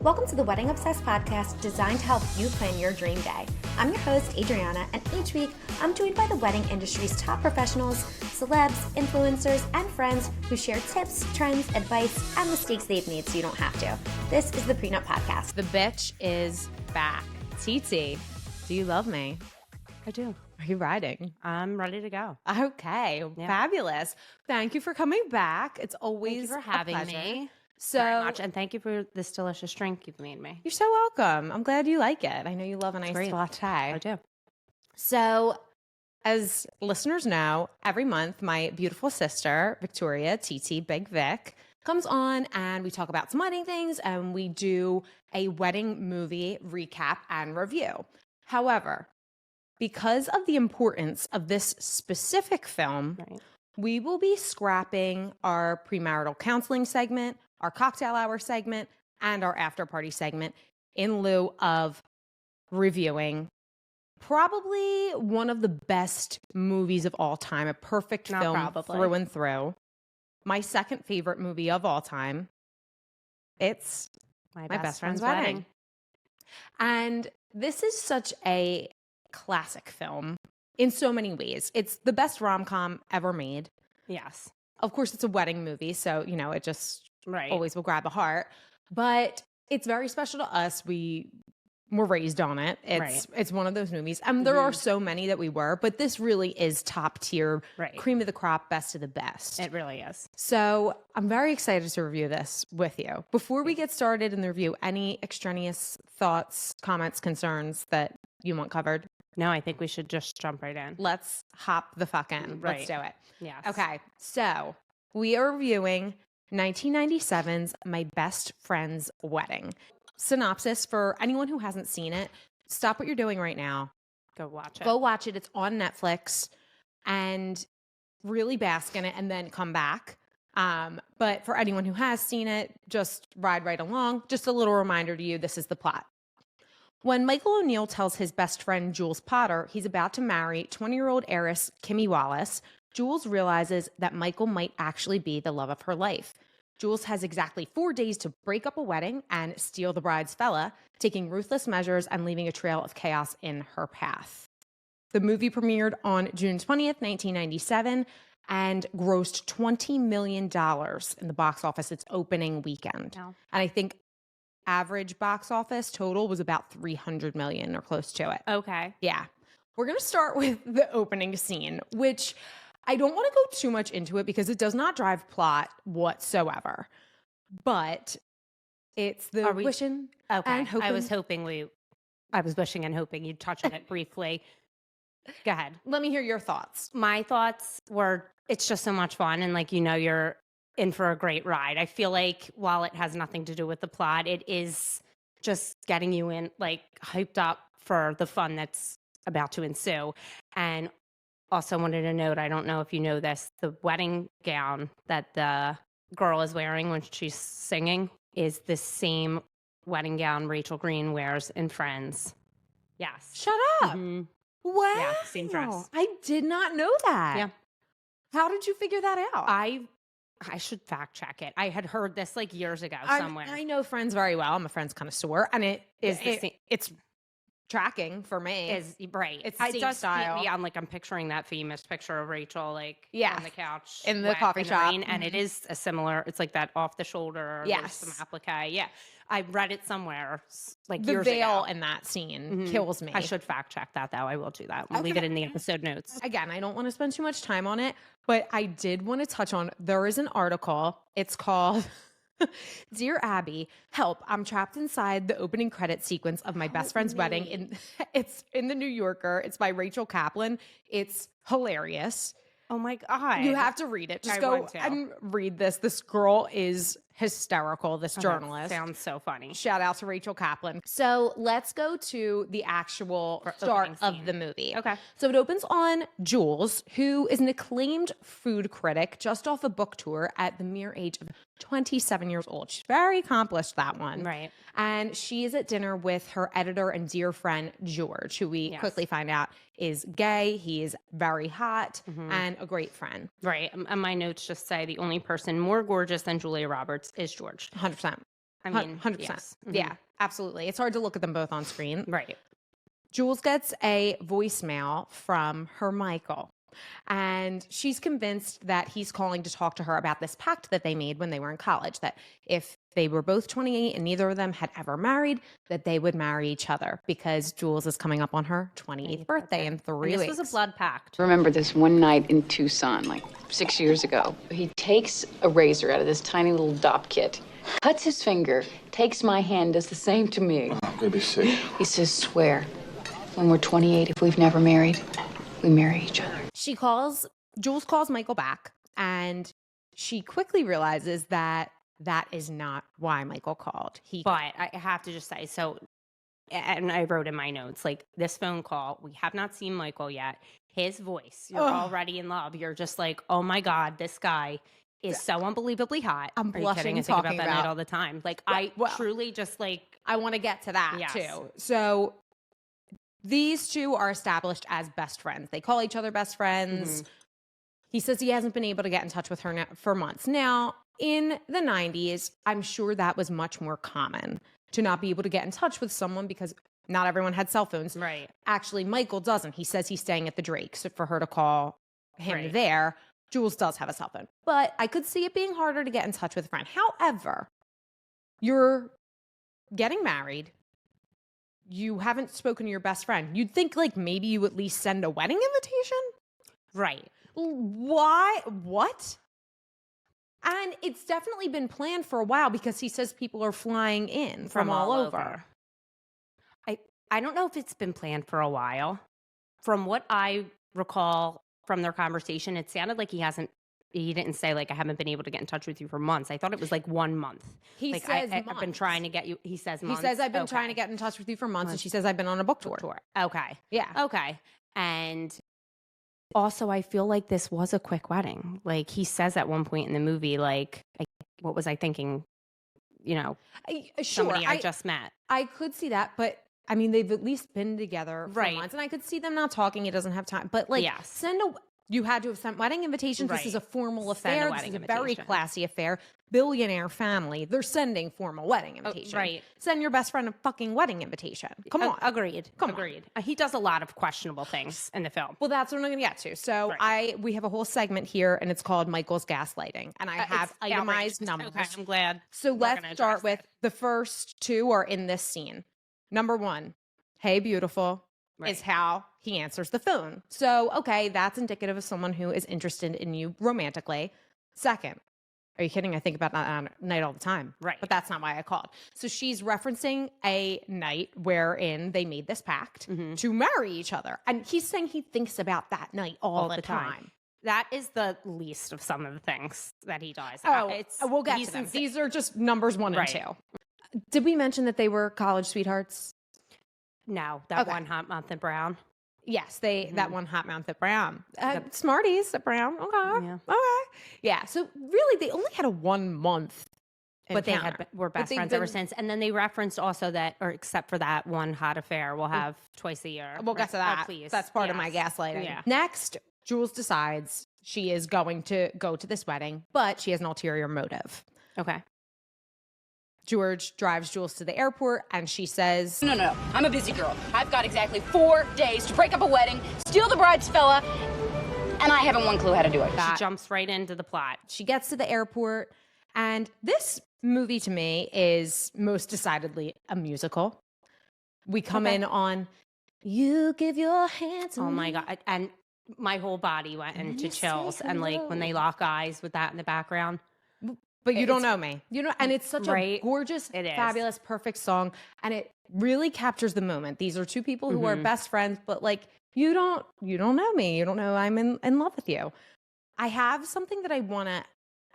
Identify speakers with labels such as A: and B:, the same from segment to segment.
A: Welcome to the Wedding Obsessed podcast designed to help you plan your dream day. I'm your host, Adriana, and each week I'm joined by the wedding industry's top professionals, celebs, influencers, and friends who share tips, trends, advice, and mistakes they've made so you don't have to. This is the Prenup Podcast.
B: The bitch is back. TT, do you love me?
C: I do.
B: Are you riding?
C: I'm ready to go.
B: Okay,
C: Yeah.
B: Fabulous. Thank you for coming back. It's
C: Thank
B: always
C: you for
B: a
C: having
B: pleasure.
C: me.
B: So
C: Very much. And thank you for this delicious drink you've made me.
B: You're so welcome. I'm glad you like it. I know you love a nice
C: great.
B: latte.
C: I do.
B: So, as listeners know, every month my beautiful sister, Victoria, TT, Big Vic, comes on and we talk about some wedding things and we do a wedding movie recap and review. However, because of the importance of this specific film,
C: Right.
B: we will be scrapping our premarital counseling segment, our cocktail hour segment, and our after party segment in lieu of reviewing probably one of the best movies of all time, a perfect
C: Not
B: film
C: probably.
B: through and through. My second favorite movie of all time. It's
C: My
B: Best Friend's Wedding. And this is such a classic film in so many ways. It's the best rom-com ever made.
C: Yes.
B: Of course, it's a wedding movie, so, you know, it just
C: Right.
B: always will grab a heart. But it's very special to us. We were raised on it. It's one of those movies. There are so many that we were, but this really is top tier,
C: Right.
B: cream of the crop, best of the best.
C: It really is.
B: So I'm very excited to review this with you. Before we get started in the review, any extraneous thoughts, comments, concerns that you want covered?
C: No, I think we should just jump right in.
B: Let's hop the fuck in. Let's
C: Right.
B: do it.
C: Yes.
B: Okay, so we are reviewing 1997's My Best Friend's Wedding. Synopsis for anyone who hasn't seen it, stop what you're doing right now.
C: Go watch it.
B: Go watch it. It's on Netflix and really bask in it and then come back. But for anyone who has seen it, just ride right along. Just a little reminder to you, this is the plot. When Michael O'Neill tells his best friend Jules Potter he's about to marry 20-year-old heiress Kimmy Wallace, Jules realizes that Michael might actually be the love of her life. Jules has exactly 4 days to break up a wedding and steal the bride's fella, taking ruthless measures and leaving a trail of chaos in her path. The movie premiered on June 20th, 1997, and grossed $20 million in the box office its opening weekend.
C: Wow.
B: And I think average box office total was about 300 million or close to it.
C: Okay.
B: Yeah. We're going to start with the opening scene, which I don't want to go too much into it because it does not drive plot whatsoever. But it's the
C: Are we-
B: wishing
C: Okay.
B: and hoping.
C: I was wishing and hoping you'd touch on it briefly. Go ahead.
B: Let me hear your thoughts.
C: My thoughts were it's just so much fun and you're in for a great ride. I feel like while it has nothing to do with the plot, it is just getting you in hyped up for the fun that's about to ensue. And also wanted to note, I don't know if you know this, the wedding gown that the girl is wearing when she's singing is the same wedding gown Rachel Greene wears in Friends. Yes.
B: Shut up.
C: Mhm.
B: Wow.
C: Yeah, same dress.
B: I did not know that.
C: Yeah.
B: How did you figure that out?
C: I should fact check it. I had heard this years ago somewhere.
B: I know Friends very well. I'm a Friends connoisseur, and it's tracking for me.
C: Is right.
B: It's the
C: I
B: same
C: just
B: style.
C: I'm picturing that famous picture of Rachel
B: Yes.
C: on the couch
B: In the
C: wet
B: coffee
C: in
B: shop.
C: rain, and it is a similar. It's like that off the shoulder.
B: Yes.
C: Some applique. Yeah, I read it somewhere
B: the
C: years
B: veil
C: ago.
B: in that scene
C: Mhm.
B: kills me.
C: I should fact check that though. I will do that. We'll leave it in the episode notes.
B: Again, I don't want to spend too much time on it, but I did want to touch on there is an article. It's called Dear Abby, help, I'm trapped inside the opening credit sequence of my best friend's wedding. It's in the New Yorker. It's by Rachel Kaplan. It's hilarious.
C: Oh my god!
B: You have to read it. Just
C: I
B: go
C: want to.
B: and read this. This girl is hysterical, this
C: Oh, that
B: journalist.
C: sounds so funny.
B: Shout out to Rachel Kaplan. So let's go to the actual start
C: opening
B: of
C: scene.
B: the movie.
C: Okay.
B: So it opens on Jules, who is an acclaimed food critic just off a book tour at the mere age of 27 years old. She's very accomplished, that one.
C: Right.
B: And she is at dinner with her editor and dear friend, George, who we
C: Yes.
B: quickly find out is gay. He is very hot and a great friend.
C: Right. And my notes just say the only person more gorgeous than Julia Roberts is George.
B: 100%.
C: I mean,
B: 100%.
C: yes.
B: Yeah, absolutely. It's hard to look at them both on screen.
C: Right.
B: Jules gets a voicemail from her Michael, and she's convinced that he's calling to talk to her about this pact that they made when they were in college, that if they were both 28 and neither of them had ever married, that they would marry each other, because Jules is coming up on her 28th birthday in 3 weeks.
C: This was a blood pact.
D: I remember this one night in Tucson, like 6 years ago. He takes a razor out of this tiny little dop kit, cuts his finger, takes my hand, does the same to me.
E: Oh, baby's sick.
D: He says, swear, when we're 28, if we've never married, we marry each other.
B: Jules calls Michael back, and she quickly realizes that that is not why Michael called.
C: But I have to just say, so, and I wrote in my notes, like, this phone call, we have not seen Michael yet. His voice, you're already in love. You're just like, oh my God, this guy is so unbelievably hot.
B: I'm blushing
C: I think about
B: talking
C: that
B: about
C: night all the time. Like, truly just like,
B: I want to get to that
C: Yes.
B: too. So these two are established as best friends. They call each other best friends. He says he hasn't been able to get in touch with her for months. Now, in the 90s, I'm sure that was much more common to not be able to get in touch with someone because not everyone had cell phones.
C: right.
B: Actually, Michael doesn't. He says he's staying at the Drake, so for her to call him
C: Right.
B: there. Jules does have a cell phone. But I could see it being harder to get in touch with a friend. However, you're getting married. You haven't spoken to your best friend. You'd think like maybe you at least send a wedding invitation?
C: Right.
B: Why? What? And it's definitely been planned for a while because he says people are flying in from all over.
C: I don't know if it's been planned for a while. From what I recall from their conversation, it sounded like he didn't say like, I haven't been able to get in touch with you for months. I thought it was like 1 month.
B: He
C: like,
B: says
C: I've been
B: months.
C: trying to get you. He says months.
B: He says, I've been
C: Okay.
B: trying to get in touch with you for months. And she says, I've been on a book tour.
C: Okay.
B: Yeah.
C: Okay. And also, I feel like this was a quick wedding. Like he says at one point in the movie, like, what was I thinking? You know, somebody I just met.
B: I could see that, but I mean, they've at least been together for
C: Right.
B: months, and I could see them not talking. He doesn't have time, but like,
C: Yes.
B: you had to have sent wedding invitations.
C: Right.
B: This is a formal
C: Send a
B: affair. This
C: wedding
B: is a very
C: invitation.
B: classy affair. Billionaire family. They're sending formal wedding invitation.
C: right.
B: Send your best friend a fucking wedding invitation. Come on.
C: Agreed.
B: Come on.
C: Agreed. He does a lot of questionable things in the film.
B: Well, that's what I'm going to get to. So we have a whole segment here, and it's called Michael's Gaslighting, and I have
C: It's
B: itemized
C: outrageous.
B: numbers.
C: Okay, I'm glad.
B: So
C: we're
B: let's
C: gonna
B: start
C: address
B: with
C: it.
B: the first two are in this scene. Number 1, hey, beautiful, is how he answers the phone. So, okay, that's indicative of someone who is interested in you romantically. Second, are you kidding? I think about that night all the time.
C: Right.
B: But that's not why I called. So she's referencing a night wherein they made this pact to marry each other. And he's saying he thinks about that night all the time.
C: That is the least of some of the things that he does.
B: We'll get
C: he's
B: to them.
C: insane.
B: These are just numbers 1
C: Right.
B: and 2. Did we mention that they were college sweethearts?
C: No, that
B: Okay.
C: one hot month in Brown.
B: Yes, that one hot mouth at Brown. Smarties at Brown. Okay.
C: Yeah.
B: Okay. Yeah. So really, they only had a 1 month.
C: But they
B: encounter.
C: were best
B: they've
C: friends ever
B: been-
C: since. And then they referenced also that, or except for that one hot affair, we'll have twice a year.
B: We'll get to
C: Right?
B: that.
C: Oh, please.
B: That's part of my
C: Yes.
B: gaslighting.
C: Yeah.
B: Next, Jules decides she is going to go to this wedding, but she has an ulterior motive.
C: Okay.
B: George drives Jules to the airport, and she says,
F: No. I'm a busy girl. I've got exactly 4 days to break up a wedding, steal the bride's fella, and I haven't one clue how to do it.
C: She jumps right into the plot.
B: she gets to the airport, and this movie to me is most decidedly a musical. We come in on "You Give Your Hand to
C: Oh my
B: Me."
C: God. And my whole body went into
B: you say
C: chills. And like when they
B: hello.
C: lock eyes with that in the background.
B: But you don't know me. You know, and it's such a
C: Right.
B: gorgeous,
C: It is.
B: fabulous, perfect song. And it really captures the moment. These are two people who are best friends, but like you don't know me. You don't know I'm in love with you. I have something that I want to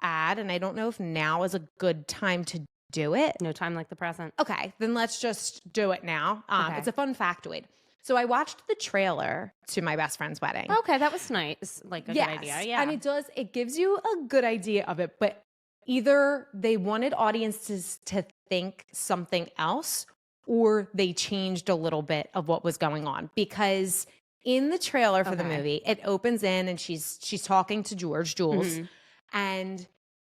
B: add, and I don't know if now is a good time to do it.
C: No time like the present.
B: Okay, then let's just do it now.
C: Okay.
B: It's a fun factoid. So I watched the trailer to my best friend's wedding.
C: Okay, that was nice. Like a good idea. Yeah.
B: And it gives you a good idea of it, but either they wanted audiences to think something else or they changed a little bit of what was going on, because in the trailer for the movie, it opens in and she's talking to Jules, and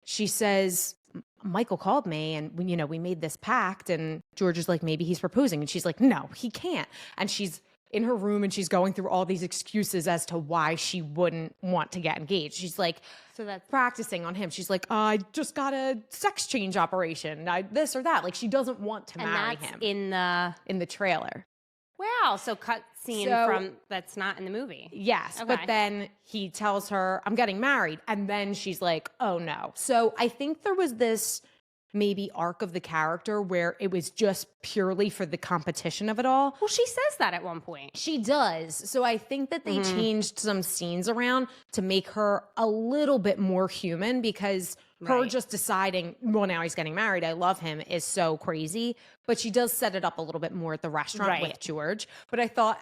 B: she says, Michael called me and we made this pact, and George is like, maybe he's proposing. And she's like, no, he can't. And she's in her room and she's going through all these excuses as to why she wouldn't want to get engaged. She's like,
C: So that's
B: practicing on him. She's like, I just got a sex change operation, this or that. Like, she doesn't want to marry him. In the trailer.
C: Wow. So cut scene from that's not in the movie.
B: Yes.
C: Okay.
B: But then he tells her, I'm getting married. And then she's like, oh no. So I think there was this maybe arc of the character where it was just purely for the competition of it all.
C: Well, she says that at one point.
B: She does. So I think that they changed some scenes around to make her a little bit more human, because her just deciding, well, now he's getting married, I love him, is so crazy. But she does set it up a little bit more at the restaurant with George. But I thought,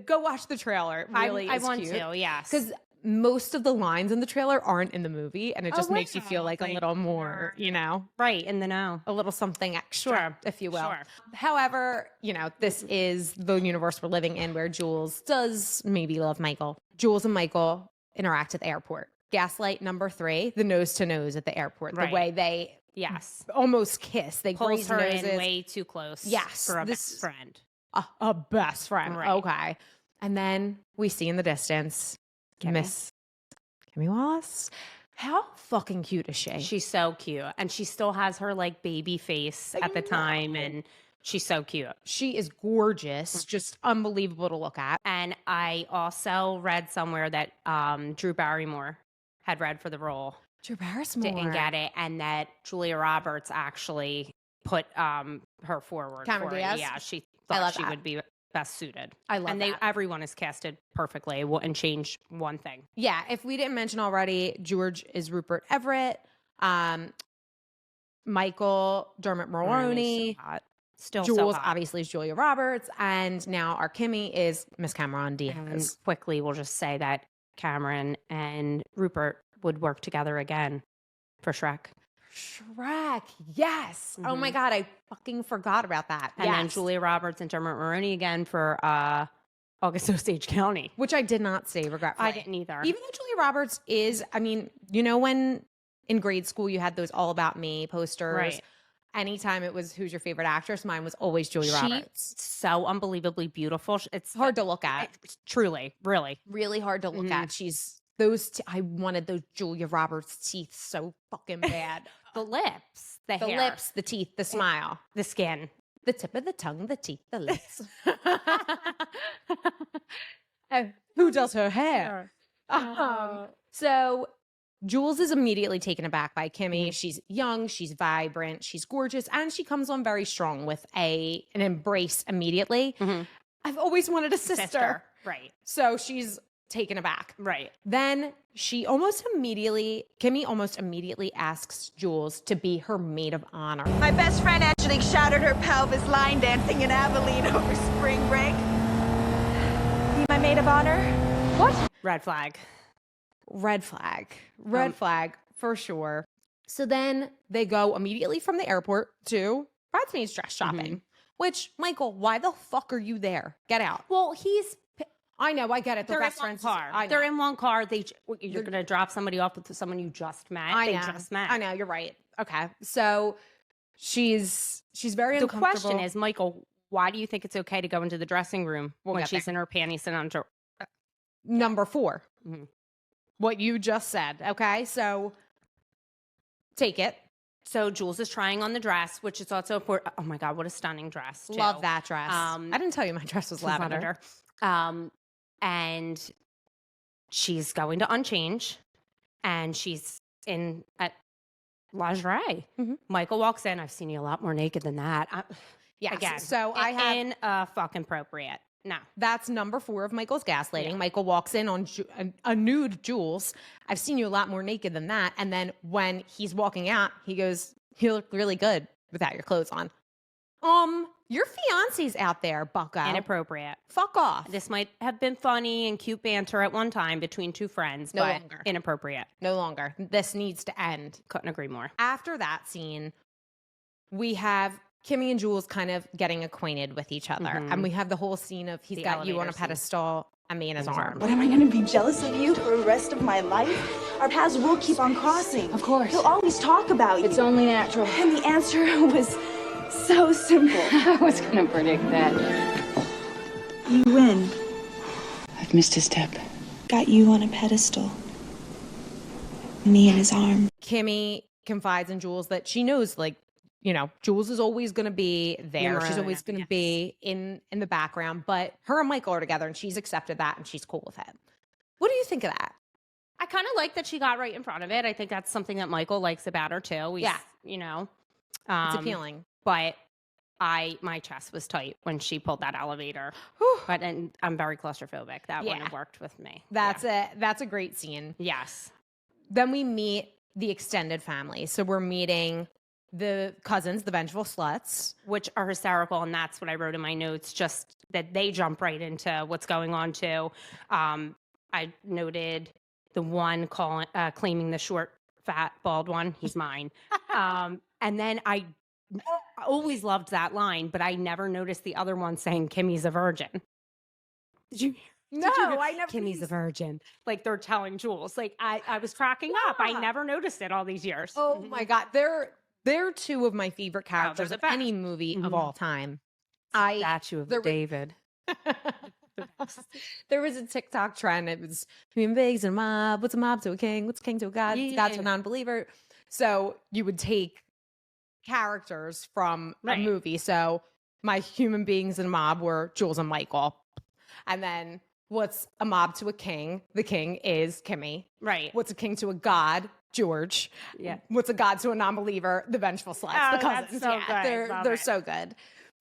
B: go watch the trailer. It really
C: I
B: is
C: want
B: cute.
C: to, yes.
B: Because most of the lines in the trailer aren't in the movie, and it just makes you feel like a little more,
C: right in the know,
B: a little something extra, if you will.
C: Sure.
B: However, this is the universe we're living in, where Jules does maybe love Michael. Jules and Michael interact at the airport. Gaslight number 3, the nose to nose at the airport. The way they almost kiss. They
C: pulls
B: graze
C: her
B: noses.
C: in way too close.
B: Yes,
C: for a best friend.
B: A best friend.
C: Right.
B: Okay. And then we see in the distance Miss Kimmy Wallace. How fucking cute is she?
C: She's so cute. And she still has her like baby face at the time. And she's so cute.
B: She is gorgeous. Just unbelievable to look at.
C: And I also read somewhere that Drew Barrymore had read for the role.
B: Drew Barrymore.
C: Didn't get it. And that Julia Roberts actually put her forward
B: Cameron
C: for
B: Diaz?
C: it. Yeah, she thought she would be best suited.
B: I love that.
C: Everyone is casted perfectly. It wouldn't change one thing.
B: Yeah, if we didn't mention already, George is Rupert Everett. Michael, Dermot Mulroney.
C: So hot. Still
B: Jules,
C: so hot.
B: obviously, is Julia Roberts. And now our Kimmy is Miss Cameron Diaz.
C: And quickly, we'll just say that Cameron and Rupert would work together again for Shrek.
B: Shrek, yes. Oh my God, I fucking forgot about that.
C: And then Julia Roberts and Dermot Mulroney again for August Osage County.
B: Which I did not say, regretfully.
C: I didn't either.
B: Even though Julia Roberts is, when in grade school you had those All About Me posters.
C: Right.
B: Anytime it was who's your favorite actress, mine was always Julia Roberts.
C: So unbelievably beautiful. It's
B: hard to look at.
C: Truly, really.
B: Really hard to look at. She's I wanted those Julia Roberts teeth so fucking bad.
C: The lips, the hair.
B: Lips, the teeth, the smile,
C: the skin,
B: the tip of the tongue, the teeth, the lips. Who does her hair? So Jules is immediately taken aback by Kimmy. She's young, she's vibrant, she's gorgeous, and she comes on very strong with an embrace immediately. I've always wanted a sister.
C: Right.
B: So she's taken aback.
C: Right.
B: Then Kimmy almost immediately asks Jules to be her maid of honor.
E: My best friend Angelique shattered her pelvis line dancing in Abilene over spring break. Be my maid of honor? What?
C: Red flag.
B: Red flag for sure. So then they go immediately from the airport to bridesmaids dress shopping, which, Michael, why the fuck are you there? Get out.
C: Well,
B: I know, I get it.
C: They're
B: best
C: in one
B: friends.
C: car. They're in one car. You're going to drop somebody off with someone you just met.
B: I know, you're right. Okay. So she's very
C: The
B: uncomfortable.
C: question is, Michael, why do you think it's okay to go into the dressing room when
B: get
C: she's
B: there.
C: in her panties and under?
B: Number 4. What you just said. Okay. So take it.
C: So Jules is trying on the dress, which is also important. Oh my God, what a stunning dress. Too.
B: Love that dress. I didn't tell you my dress was lavender.
C: And she's going to unchange, and she's in at lingerie. Michael walks in. I've seen you a lot more naked than that.
B: Yes.
C: Again,
B: So I have
C: fucking appropriate. No,
B: that's number 4 of Michael's gaslighting. Yeah. Michael walks in on a nude Jules. I've seen you a lot more naked than that. And then when he's walking out, he goes, "You look really good without your clothes on." Your fiance's out there, bucko.
C: Inappropriate.
B: Fuck off.
C: This might have been funny and cute banter at one time between two friends,
B: No
C: but
B: longer.
C: inappropriate.
B: No longer. This needs to end.
C: Couldn't agree more.
B: After that scene, we have Kimmy and Jules kind of getting acquainted with each other. And we have the whole scene of he's
C: The
B: got you on a
C: elevator scene.
B: pedestal and me in his arms.
E: What, am I going to be jealous of you for the rest of my life? our paths will keep on crossing.
F: Of course.
E: He'll always talk about you.
F: It's only natural.
E: And the answer was so simple.
F: I was gonna predict that.
E: You win.
F: I've missed a step.
E: Got you on a pedestal. Me in his arm.
B: Kimmy confides in Jules that she knows, like, you know, Jules is always going to be there. She's always going to be in the background, but her and Michael are together and she's accepted that and she's cool with it. What do you think of that?
C: I kind of like that she got right in front of it. I think that's something that Michael likes about her too.
B: Yeah.
C: You know.
B: It's appealing.
C: But my chest was tight when she pulled that elevator. And I'm very claustrophobic. That wouldn't have worked with me.
B: That's a great scene.
C: Yes.
B: Then we meet the extended family. So we're meeting the cousins, the vengeful sluts,
C: which are hysterical, and that's what I wrote in my notes. Just that they jump right into what's going on too. I noted the one claiming the short, fat, bald one. He's mine. And then I always loved that line, but I never noticed the other one saying Kimmy's a virgin. Did you?
B: No, I never.
C: Kimmy's a virgin. Like they're telling Jules. Like I was cracking up. I never noticed it all these years.
B: Oh my God. They're two of my favorite characters of any movie of all time.
C: Statue of David.
B: There was a TikTok trend. It was between Biggs and a mob. What's a mob to a king? What's a king to a god? What's a god to a non-believer? So you would take characters from a movie. So my human beings in a mob were Jules and Michael. And then what's a mob to a king? The king is Kimmy.
C: Right.
B: What's a king to a god? George.
C: Yeah.
B: What's a god to a non-believer? The vengeful sluts. The cousins.
C: That's so good.
B: They're so good.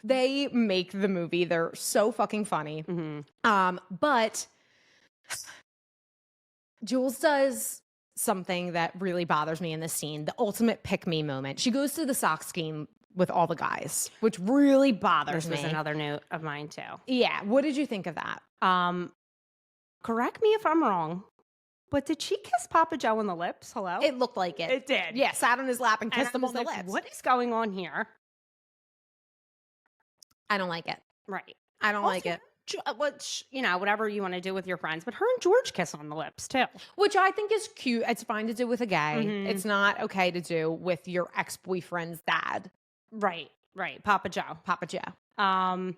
B: They make the movie. They're so fucking funny. But Jules does something that really bothers me in this scene. The ultimate pick-me moment. She goes to the socks game with all the guys, which really bothers me.
C: This was another note of mine too.
B: Yeah. What did you think of that?
C: Correct me if I'm wrong, but did she kiss Papa Joe on the lips? Hello?
B: It looked like it.
C: It did.
B: Yeah, sat on his lap and kissed him on the
C: like,
B: lips.
C: What is going on here?
B: I don't like it.
C: Right.
B: I don't like it.
C: Which, you know, whatever you want to do with your friends, but her and George kiss on the lips too.
B: Which I think is cute. It's fine to do with a gay. It's not okay to do with your ex-boyfriend's dad.
C: Right. Papa Joe.
B: Papa Joe.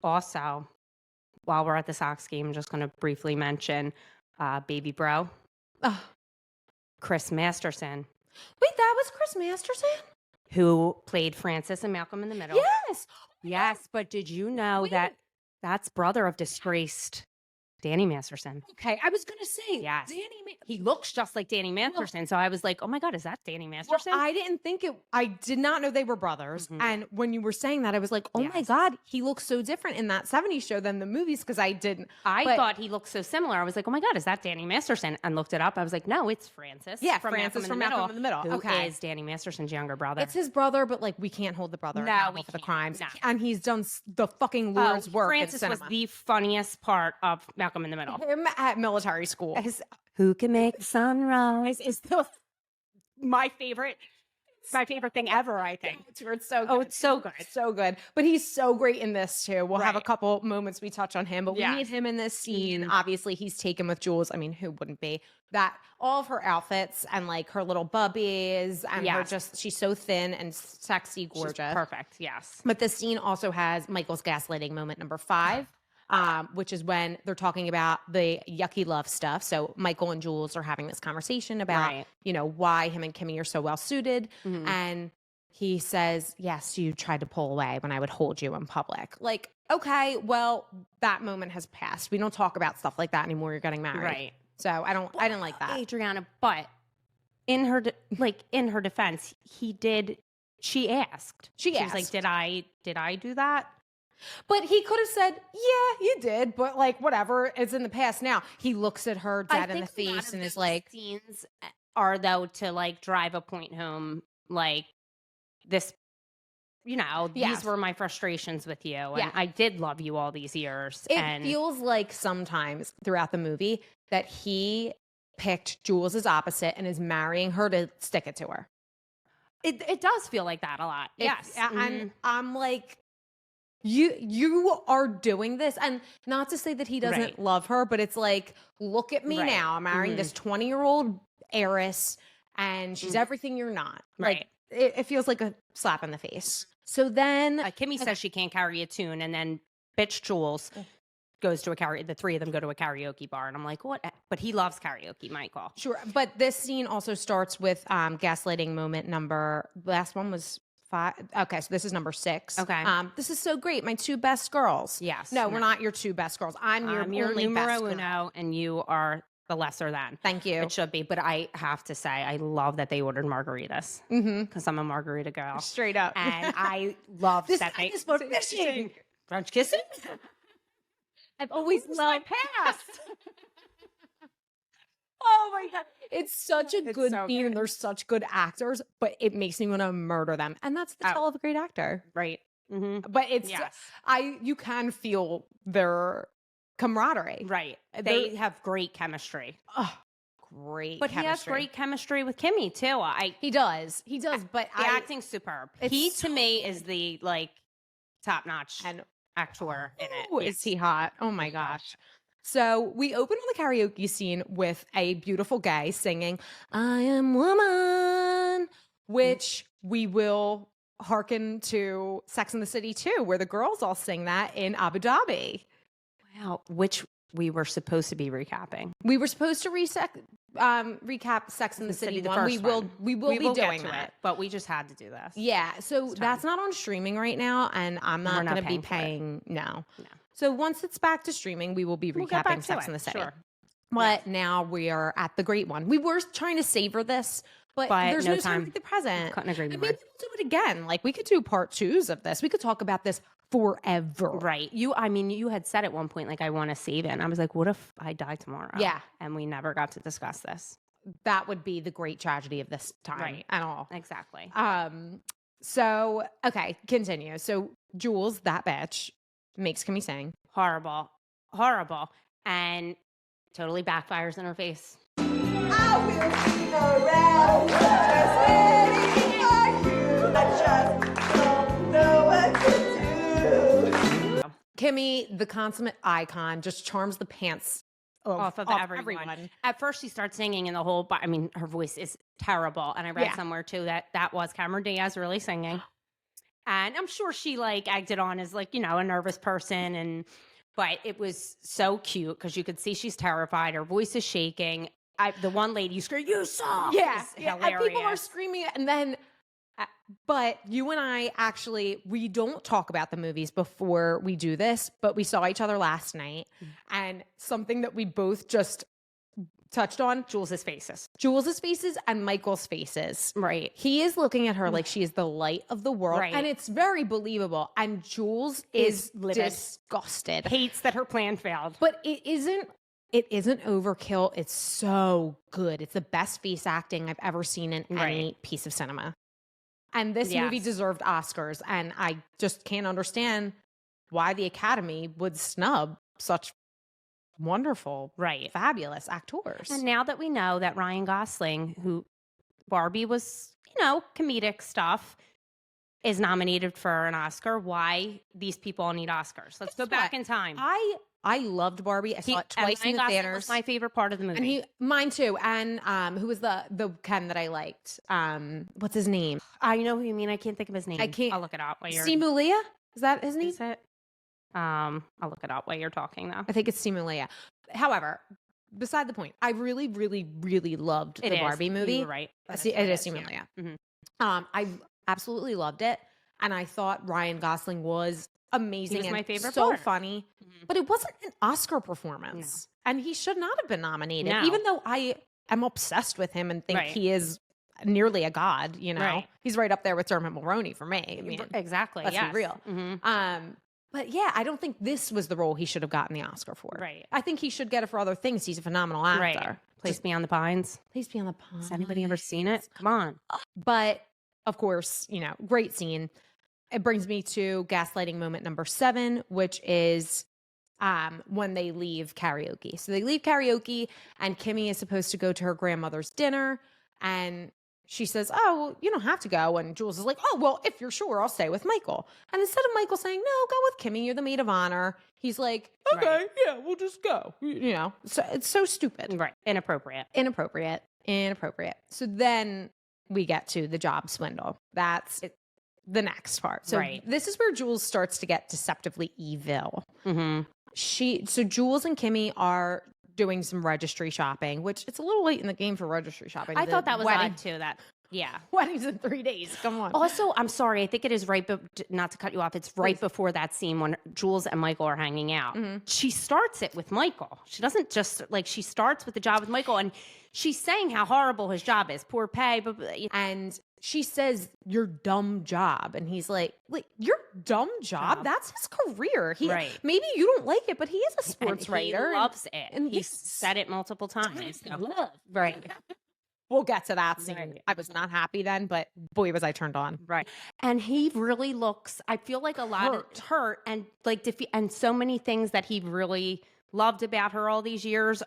C: Also, while we're at the Sox game, I'm just going to briefly mention Baby Bro. Chris Masterson.
B: Wait, that was Chris Masterson?
C: Who played Francis and Malcolm in the Middle.
B: Yes.
C: Yes, but did you know that that's brother of disgraced Danny Masterson?
B: Okay, I was going to say,
C: yes.
B: Danny
C: he looks just like Danny Masterson. So I was like, oh my God, is that Danny Masterson?
B: Well, I didn't think it, I did not know they were brothers. And when you were saying that, I was like, oh my God, he looks so different in that 70s show than the movies because I didn't.
C: I thought he looked so similar. I was like, oh my God, is that Danny Masterson? And looked it up. I was like, no, it's Francis.
B: Yeah, Francis from Malcolm in the Middle.
C: Who is Danny Masterson's younger brother.
B: It's his brother, but like we can't hold the brother accountable for the crimes.
C: No.
B: And he's done the fucking Lord's work.
C: Francis was the funniest part of Malcolm in the Middle.
B: Him at military school.
C: Who can make the sunrise is my favorite thing ever, I think.
B: It's so good.
C: Oh, it's so good.
B: So good. But he's so great in this too. We'll have a couple moments we touch on him, but we need him in this scene. Obviously, he's taken with Jules. I mean, who wouldn't be? That all of her outfits and like her little bubbies and her she's so thin and sexy, gorgeous.
C: She's perfect, yes.
B: But this scene also has Michael's gaslighting moment number 5. Which is when they're talking about the yucky love stuff. So Michael and Jules are having this conversation about, you know, why him and Kimmy are so well suited. And he says, yes, you tried to pull away when I would hold you in public. Like, okay, well, that moment has passed. We don't talk about stuff like that anymore. You're getting married.
C: Right.
B: So I didn't like that.
C: Adriana, but in her defense, she asked. She was like, did I do that?
B: But he could have said, yeah, you did, but like whatever, it's in the past now. He looks at her dead in the face and is like,
C: scenes are though to like drive a point home, like this, you know, these were my frustrations with you. And I did love you all these years.
B: It feels like sometimes throughout the movie that he picked Jules as opposite and is marrying her to stick it to her.
C: It does feel like that a lot. Yes.
B: And I'm like, you are doing this, and not to say that he doesn't love her, but it's like, look at me now. I'm marrying this 20-year-old heiress and she's everything you're not.
C: Right.
B: Like, it feels like a slap in the face. So then
C: Kimmy says she can't carry a tune, and then bitch Jules goes to the three of them go to a karaoke bar, and I'm like, what? But he loves karaoke, Michael.
B: Sure. But this scene also starts with gaslighting moment last one was 5. Okay, so this is number 6.
C: Okay.
B: This is so great. My 2 best girls.
C: Yes.
B: No, we're not your 2 best girls. I'm your only
C: numero
B: best girl.
C: uno, and you are the lesser than.
B: Thank you.
C: It should be, but I have to say, I love that they ordered margaritas because I'm a margarita girl.
B: Straight up.
C: And I love
B: This
C: that
B: guy
C: they
B: is for fishing.
C: French kissing.
B: I've always loved
C: past.
B: Oh my God. It's such a good
C: so
B: scene and
C: good.
B: they're such good actors, but it makes me want to murder them. And that's the tell of a great actor.
C: Right. Mm-hmm.
B: But it's
C: Yes.
B: you can feel their camaraderie.
C: Right. They have great chemistry.
B: Oh, great.
C: But he has great chemistry with Kimmy too.
B: He does. He does. But
C: the acting's superb. He
B: so
C: to me is the top notch
B: and
C: actor in it.
B: oh, is he hot? Oh my gosh. So we open on the karaoke scene with a beautiful gay singing, I am woman, which we will hearken to Sex and the City too, where the girls all sing that in Abu Dhabi.
C: Wow, which we were supposed to be recapping.
B: We were supposed to recap Sex and the City
C: the
B: one.
C: first one.
B: We will be doing
C: get to
B: that.
C: it, but we just had to do this.
B: Yeah, so that's not on streaming right now, and I'm not going to be paying. No. So once it's back to streaming, we will be recapping Sex and the City.
C: Sure.
B: But now we are at the great one. We were trying to savor this, but there's no time like the present.
C: Couldn't agree
B: And
C: more.
B: maybe we'll do it again. Like we could do part 2s of this. We could talk about this forever.
C: Right. You had said at one point, like, I want to save it. And I was like, what if I die tomorrow?
B: Yeah.
C: And we never got to discuss this.
B: That would be the great tragedy of this time at all.
C: Exactly.
B: So, okay, continue. So Jules, that bitch, makes Kimmy sing.
C: Horrible. And totally backfires in her face.
E: I will be around, just waiting for you. I just don't know what to do.
B: Kimmy, the consummate icon, just charms the pants
C: off everyone. At first, she starts singing, and her voice is terrible. And I read somewhere too that was Cameron Diaz really singing. And I'm sure she acted on as a nervous person, but it was so cute because you could see she's terrified. Her voice is shaking. The one lady screamed, "You suck!"
B: Yeah,
C: hilarious.
B: and people are screaming, and then. But you and I we don't talk about the movies before we do this, but we saw each other last night, and something that we both just touched on,
C: Jules's faces
B: and Michael's faces.
C: Right.
B: He is looking at her like she is the light of the world,
C: Right.
B: and it's very believable. And Jules is
C: livid.
B: disgusted.
C: Hates that her plan failed.
B: But it isn't overkill. It's so good. It's the best face acting I've ever seen in any piece of cinema. And this movie deserved Oscars, and I just can't understand why the Academy would snub such wonderful, fabulous actors.
C: And now that we know that Ryan Gosling, who Barbie was, comedic stuff, is nominated for an Oscar, why these people all need Oscars? Let's go back in time.
B: I loved Barbie. I saw it twice in the theaters.
C: Was my favorite part of the movie.
B: And mine too. And who was the Ken that I liked? What's his name?
C: I know who you mean. I can't think of his name.
B: I can't.
C: I'll look it up while you're.
B: Simulia? Is that his name?
C: Is it? I'll look it up while you're talking though.
B: I think it's Simulia. However, beside the point, I really, really, really loved the Barbie movie.
C: You were right.
B: It is Simulia.
C: Yeah. Mm-hmm.
B: I absolutely loved it, and I thought Ryan Gosling was amazing.
C: He was
B: and
C: my favorite
B: so
C: part.
B: funny, but it wasn't an Oscar performance, and he should not have been nominated.
C: No.
B: Even though I am obsessed with him and think he is nearly a god, he's right up there with Dermot Mulroney for me. I mean,
C: exactly.
B: let's be real.
C: Mm-hmm.
B: But yeah, I don't think this was the role he should have gotten the Oscar for.
C: Right.
B: I think he should get it for other things. He's a phenomenal actor.
C: Right. Place Beyond the Pines.
B: Place Beyond the Pines.
C: Has anybody ever seen it? Come on.
B: But of course, great scene. It brings me to gaslighting moment number 7, which is when they leave karaoke. So they leave karaoke, and Kimmy is supposed to go to her grandmother's dinner, and she says, "Oh, well, you don't have to go." And Jules is like, "Oh, well, if you're sure, I'll stay with Michael." And instead of Michael saying, "No, go with Kimmy, you're the maid of honor," he's like, "Okay, yeah, we'll just go." So it's so stupid.
C: Right. Inappropriate.
B: Inappropriate. So then we get to the job swindle. That's the next part. So this is where Jules starts to get deceptively evil. So Jules and Kimmy are doing some registry shopping, which it's a little late in the game for registry shopping.
C: I thought that was odd too.
B: Weddings in 3 days. Come on.
C: Also, I'm sorry. I think it is not to cut you off. It's right before that scene when Jules and Michael are hanging out. She starts it with Michael. She doesn't just she starts with the job with Michael, and she's saying how horrible his job is, poor pay,
B: and she says, "Your dumb job," and he's like, "Your dumb job? That's his career. Maybe you don't like it, but he is a sports writer.
C: He loves it, and he said it multiple times. Right."
B: We'll get to that scene. Right. I was not happy then, but boy, was I turned on.
C: Right. And he really looks, I feel like a lot of hurt and and so many things that he really loved about her all these years.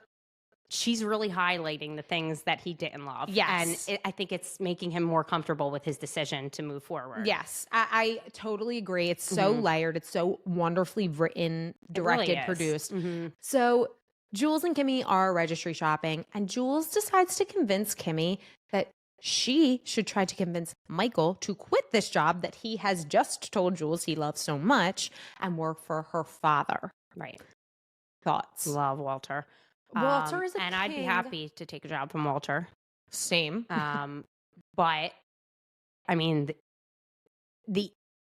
C: She's really highlighting the things that he didn't love.
B: Yes.
C: And I think it's making him more comfortable with his decision to move forward.
B: Yes. I totally agree. It's so layered. It's so wonderfully written, directed, produced. So Jules and Kimmy are registry shopping, and Jules decides to convince Kimmy that she should try to convince Michael to quit this job that he has just told Jules he loves so much and work for her father.
C: Right.
B: Thoughts?
C: Love Walter.
B: Walter is a
C: and
B: king.
C: I'd be happy to take a job from Walter.
B: Same.
C: But I mean, the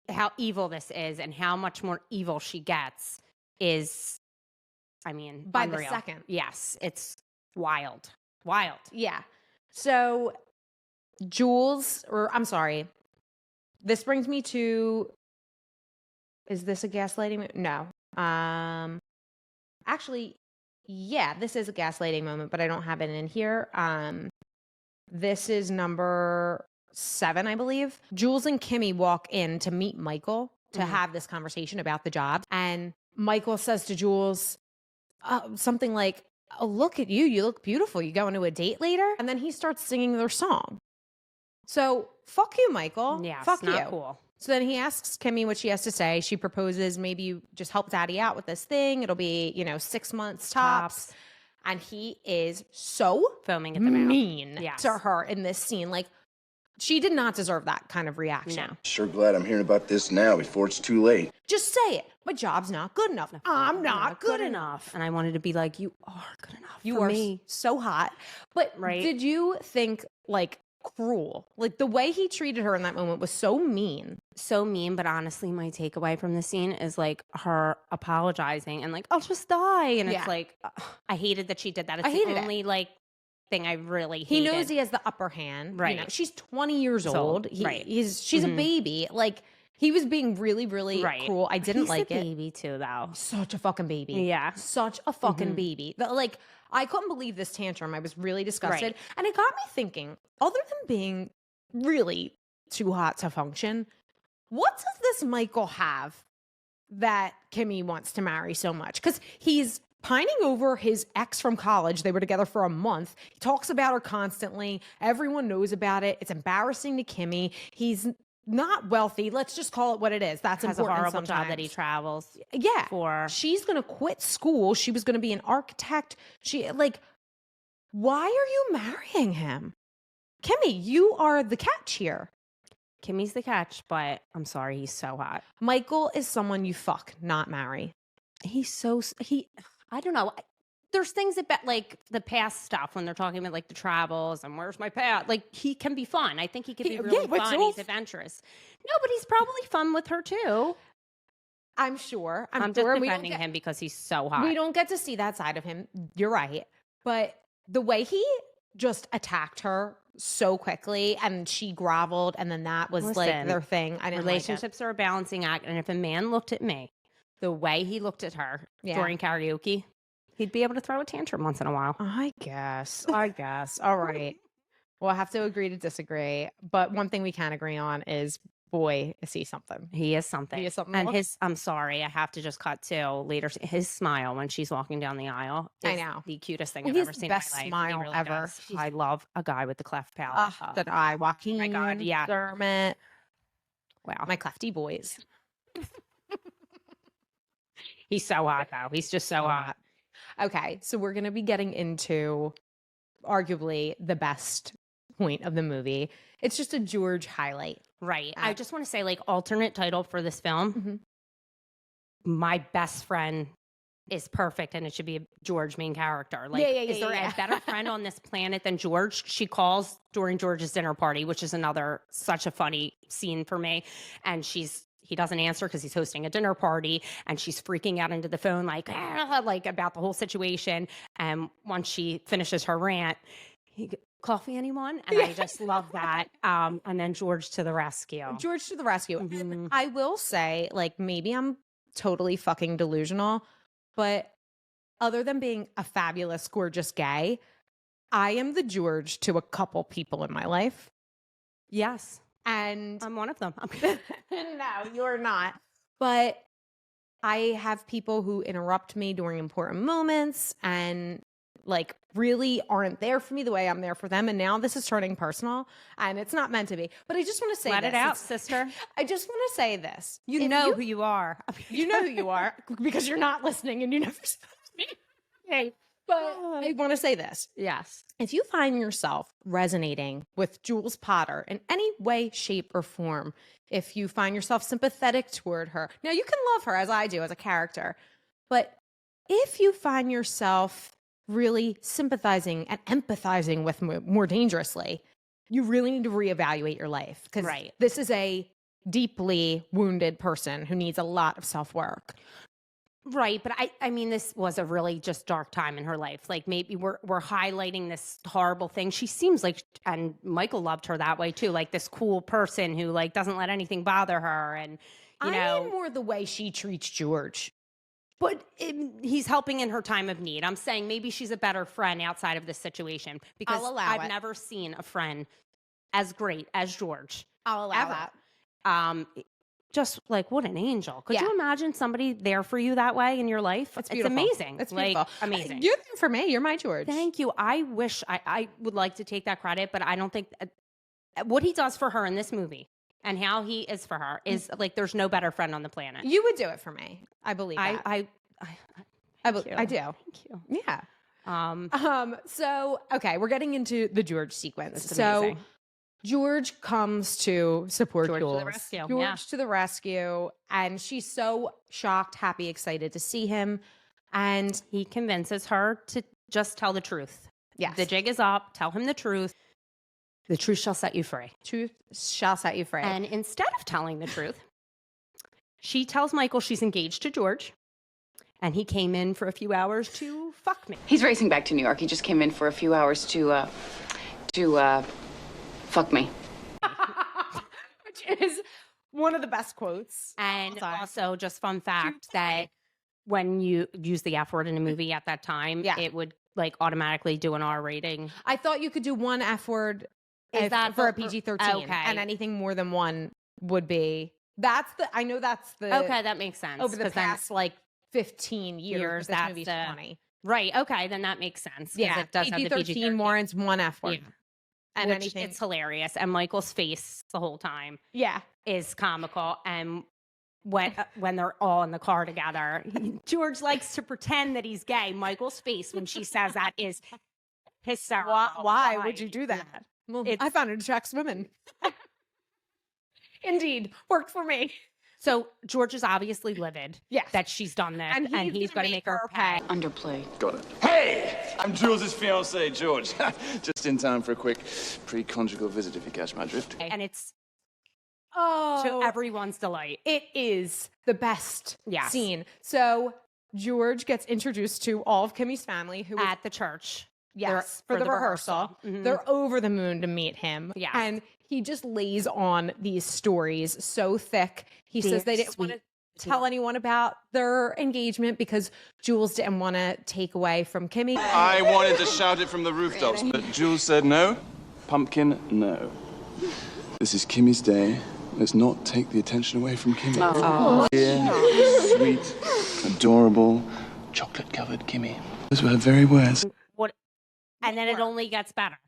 C: how evil this is and how much more evil she gets is, I mean,
B: by
C: unreal.
B: The second.
C: Yes, it's wild. Wild.
B: Yeah. So Jules, I'm sorry. This brings me to, is this a gaslighting? No. Actually, yeah, this is a gaslighting moment, but I don't have it in here. This is number 7, I believe. Jules and Kimmy walk in to meet Michael to have this conversation about the job. And Michael says to Jules, something like, "Oh, look at you. You look beautiful. You going to a date later?" And then he starts singing their song. So fuck you, Michael.
C: Yeah,
B: fuck
C: not
B: you.
C: Cool.
B: So then he asks Kimmy what she has to say. She proposes, maybe you just help daddy out with this thing. It'll be, 6 months tops. And he is so
C: foaming at the mouth.
B: Mean to her in this scene. Like, she did not deserve that kind of reaction.
C: No.
G: Sure glad I'm hearing about this now before it's too late.
B: Just say it. My job's not good enough. I'm not good enough.
C: And I wanted to be like, you are good enough.
B: You
C: for
B: are
C: me.
B: so hot. But did you think, cruel? Like, the way he treated her in that moment was so mean.
C: So mean, but honestly, my takeaway from the scene is her apologizing and I'll just die. And it's I hated that she did that. It's the only thing I really hated.
B: He knows he has the upper hand.
C: Right.
B: She's 20 years old. She's a baby. He was being really, really cruel. I didn't like it.
C: He's a baby too, though.
B: Such a fucking baby.
C: Yeah.
B: Such a fucking baby. I couldn't believe this tantrum. I was really disgusted.
C: Right.
B: And it got me thinking, other than being really too hot to function, what does this Michael have that Kimmy wants to marry so much? Because he's pining over his ex from college. They were together for a month. He talks about her constantly. Everyone knows about it. It's embarrassing to Kimmy. He's not wealthy. Let's just call it what it is. That's
C: has
B: important.
C: A horrible
B: sometimes.
C: job that he travels.
B: Yeah.
C: For
B: she's gonna quit school. She was gonna be an architect. Why are you marrying him? Kimmy, you are the catch here.
C: Kimmy's the catch, but I'm sorry, he's so hot.
B: Michael is someone you fuck, not marry.
C: I don't know. There's things about the past stuff when they're talking about the travels and where's my past. He can be fun. I think he can be really fun. He's adventurous. No, but he's probably fun with her too.
B: I'm sure.
C: I'm just defending him because he's so hot.
B: We don't get to see that side of him. You're right. But the way he just attacked her so quickly and she groveled and then that was their thing. I didn't
C: Relationships are a balancing act. And if a man looked at me the way he looked at her during karaoke, he'd be able to throw a tantrum once in a while.
B: I guess. All right. We'll have to agree to disagree. But one thing we can agree on is, boy, is he something.
C: He is something.
B: He is something.
C: And I'm sorry, I have to just cut to later. His smile when she's walking down the aisle is
B: I know.
C: the cutest thing I've ever seen in my life.
B: Best smile
C: really
B: ever.
C: Does. I love a guy with the cleft palate.
B: That eye. Joaquin.
C: Oh my God, yeah.
B: Dermot.
C: Wow.
B: My clefty boys.
C: He's so hot, though. He's just so hot.
B: Okay, so we're going to be getting into arguably the best point of the movie. It's just a George highlight.
C: Right. I just want to say, like, alternate title for this film. My best friend is perfect, and it should be a George main character. Like, is there a better friend on this planet than George? She calls during George's dinner party, which is another such a funny scene for me. And he doesn't answer because he's hosting a dinner party, and she's freaking out into the phone, like about the whole situation. And once she finishes her rant, coffee, anyone? And I just love that. And then George to the rescue.
B: George to the rescue. And I will say, like, maybe I'm totally fucking delusional, but other than being a fabulous, gorgeous gay, I am the George to a couple people in my life.
C: Yes.
B: And
C: I'm one of them.
B: no, you're not. But I have people who interrupt me during important moments and like really aren't there for me the way I'm there for them. And now this is turning personal, and it's not meant to be. But I just want to say
C: Let it out, sister.
B: I just want to say this.
C: You know who you are.
B: You know who you are because you're not listening and you never said me. Okay. But I want to say this.
C: Yes.
B: If you find yourself resonating with Jules Potter in any way, shape, or form, if you find yourself sympathetic toward her, now you can love her as I do as a character, but if you find yourself really sympathizing and empathizing with more dangerously, you really need to reevaluate your life, because this is a deeply wounded person who needs a lot of self-work.
C: Right, but I mean, this was a really just dark time in her life. Like, maybe we're highlighting this horrible thing. She seems like, and Michael loved her that way too, like this cool person who like doesn't let anything bother her, and you know,
B: mean more the way she treats George.
C: But he's helping in her time of need. I'm saying maybe she's a better friend outside of this situation, because I've never seen a friend as great as George.
B: I'll allow that.
C: Just like, what an angel. Could you imagine somebody there for you that way in your life?
B: It's
C: amazing.
B: It's
C: like,
B: beautiful.
C: Amazing.
B: You're there for me. You're my George.
C: Thank you. I wish I would like to take that credit, but I don't think what he does for her in this movie and how he is for her is like, there's no better friend on the planet.
B: You would do it for me. I believe that.
C: I
B: do.
C: Thank you.
B: Yeah. So, okay, we're getting into the George sequence. So George comes to support
C: George
B: Jules.
C: to the rescue.
B: George to the rescue. And she's so shocked, happy, excited to see him. And
C: he convinces her to just tell the truth.
B: Yes.
C: The jig is up. Tell him the truth. The truth shall set you free.
B: Truth shall set you free.
C: And instead of telling the truth, she tells Michael she's engaged to George. And he came in for a few hours to fuck me.
D: He's racing back to New York. He just came in for a few hours to fuck me.
B: Which is one of the best quotes.
C: And also, just fun fact that when you use the F word in a movie at that time, it would like automatically do an R rating.
B: I thought you could do one F word for a PG-13, and anything more than one would be. I know that's the.
C: Okay, that makes sense.
B: Over the past like 15 years, this movie's funny.
C: Right. Okay, then that makes sense.
B: Yeah,
C: it does
B: PG-13
C: have the PG-13
B: warrants one F word.
C: Yeah.
B: And
C: Which
B: anything.
C: It's hilarious. And Michael's face the whole time is comical. And when they're all in the car together, George likes to pretend that he's gay. Michael's face when she says that is hysterical.
B: Why would you do that? Well, I found it attracts women. Indeed. Worked for me.
C: So George is obviously livid that she's done this, and he's going to make her pay.
D: Underplay.
G: Got it. Hey! I'm Jules' fiance, George. Just in time for a quick pre-conjugal visit, if you catch my drift.
C: And it's to everyone's delight.
B: It is the best scene. So George gets introduced to all of Kimmy's family who
C: at the church.
B: Yes, for the rehearsal.
C: Mm-hmm.
B: They're over the moon to meet him.
C: Yes.
B: And he just lays on these stories so thick. He says they didn't want to tell anyone about their engagement because Jules didn't want to take away from Kimmy.
G: I wanted to shout it from the rooftops, but Jules said no. Pumpkin, no. This is Kimmy's day. Let's not take the attention away from Kimmy.
D: Oh.
G: Dear, sweet, adorable, chocolate-covered Kimmy. Those were her very words.
C: And then it only gets better.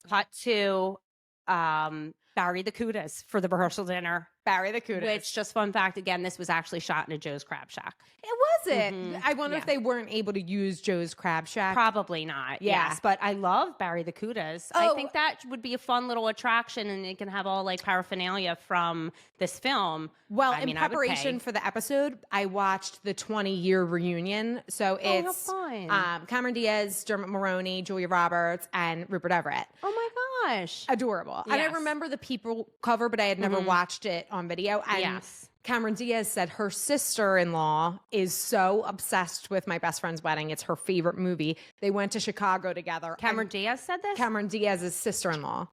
C: Cut to Barry the Cudas for the rehearsal dinner.
B: Barry the Cooter.
C: Which, just fun fact, again, this was actually shot in a Joe's Crab Shack.
B: It was it. I wonder if they weren't able to use Joe's Crab Shack.
C: Probably not.
B: Yeah.
C: Yes, but I love Barry the Cootas. I think that would be a fun little attraction, and it can have all like paraphernalia from this film.
B: Well,
C: I
B: in
C: mean, I would
B: preparation
C: pay.
B: for the episode, I watched the 20-year reunion. So it's
C: fun.
B: Cameron Diaz, Dermot Mulroney, Julia Roberts, and Rupert Everett.
C: Oh my gosh.
B: Adorable. And I
C: Yes.
B: remember the People cover, but I had never watched it on video. And
C: Yes.
B: Cameron Diaz said her sister-in-law is so obsessed with My Best Friend's Wedding. It's her favorite movie. They went to Chicago together.
C: Cameron Diaz said this?
B: Cameron Diaz's sister-in-law.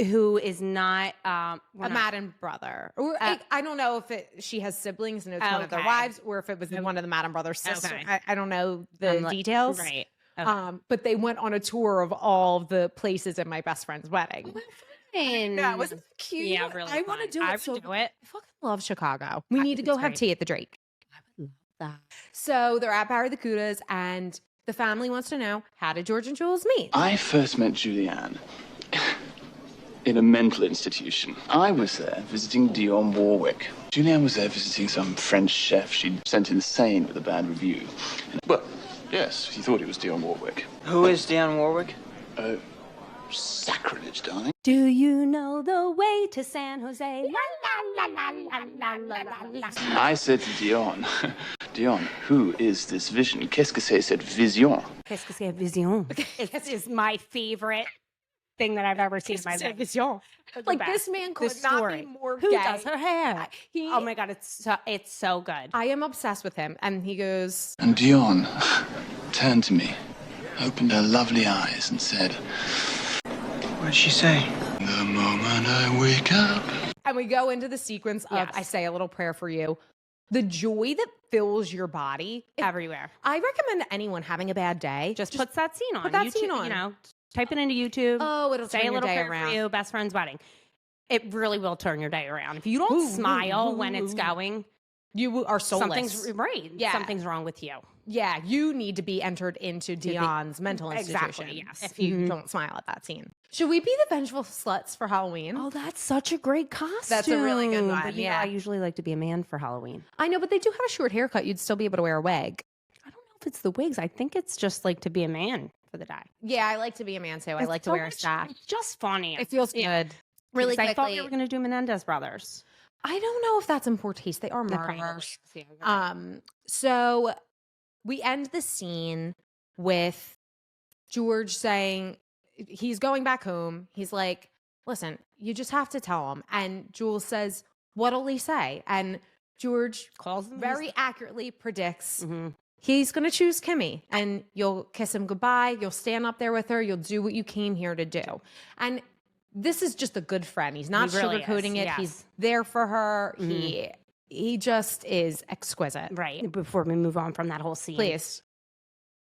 C: Who is not
B: A Madden brother. Or I don't know if she has siblings and it's one of their
C: Okay.
B: wives, or if it was one of the Madden brothers' sisters.
C: Okay.
B: I don't know the details.
C: Right. Okay.
B: But they went on a tour of all the places at My Best Friend's wedding. Yeah, wasn't that cute?
C: Yeah, really
B: I want to
C: fun.
B: do it.
C: I would
B: so
C: do it.
B: I fucking love Chicago. We need to go
C: it's
B: have
C: great.
B: tea at the Drake. So they're at Barry the Cootas, and the family wants to know, how did George and Jules meet?
G: I first met Julianne in a mental institution. I was there visiting Dionne Warwick. Julianne was there visiting some French chef she'd sent insane with a bad review. Well, yes, he thought it was Dionne Warwick.
H: Who is Dionne Warwick?
G: Sacrilege, darling.
C: Do you know the way to San Jose? La, la, la, la, la, la, la, la.
G: I said to Dionne, Dionne, who is this vision? Qu'est-ce que c'est cette vision?
C: Qu'est-ce que c'est vision? This is my favorite thing that I've ever seen in my life.
B: Vision. Like,
C: best.
B: this man could
C: This
B: not
C: story.
B: be more
C: Who
B: gay.
C: does her hair?
B: He-
C: Oh my God, it's so good.
B: I am obsessed with him. And he goes,
G: And Dionne turned to me, opened her lovely eyes, and said,
H: What'd she say?
G: the moment I wake up.
B: and we go into the sequence of,
C: Yes.
B: I say a little prayer for you. The joy that fills your body.
C: Everywhere.
B: I recommend anyone having a bad day.
C: Just puts that scene on.
B: put that
C: YouTube,
B: scene on.
C: You know, type it into YouTube.
B: Oh, it'll
C: say
B: turn
C: a
B: your
C: little
B: day
C: prayer
B: around.
C: for you, best friend's wedding. It really will turn your day around. If you don't smile when it's going,
B: You are soulless.
C: something's right.
B: Yeah.
C: Something's wrong with you.
B: Yeah, you need to be entered into Dionne's mental institution.
C: Exactly, yes.
B: If you don't smile at that scene. Should we be the vengeful sluts for Halloween?
C: Oh, that's such a great costume.
B: That's a really good one,
C: But,
B: yeah.
C: I usually like to be a man for Halloween.
B: I know, but they do have a short haircut. You'd still be able to wear a wig.
C: I don't know if it's the wigs. I think it's just like to be a man for the day.
B: Yeah, I like to be a man too. I like to wear a staff.
C: It's just funny.
B: It feels good. Really
C: Because
B: quickly.
C: I thought we were going to do Menendez brothers.
B: I don't know if that's in poor taste. They are
C: Probably
B: murderers.
C: is, yeah.
B: So we end the scene with George saying he's going back home. He's like, listen, you just have to tell him. And Jules says, what'll he say? And George
C: Calls him
B: very accurately predicts
C: Mhm.
B: he's going to choose Kimmy, and you'll kiss him goodbye. You'll stand up there with her. You'll do what you came here to do. And this is just a good friend. He's not
C: He really
B: sugarcoating
C: is,
B: it.
C: yes.
B: He's there for her. He just is exquisite.
C: Right. Before we move on from that whole scene.
B: Please.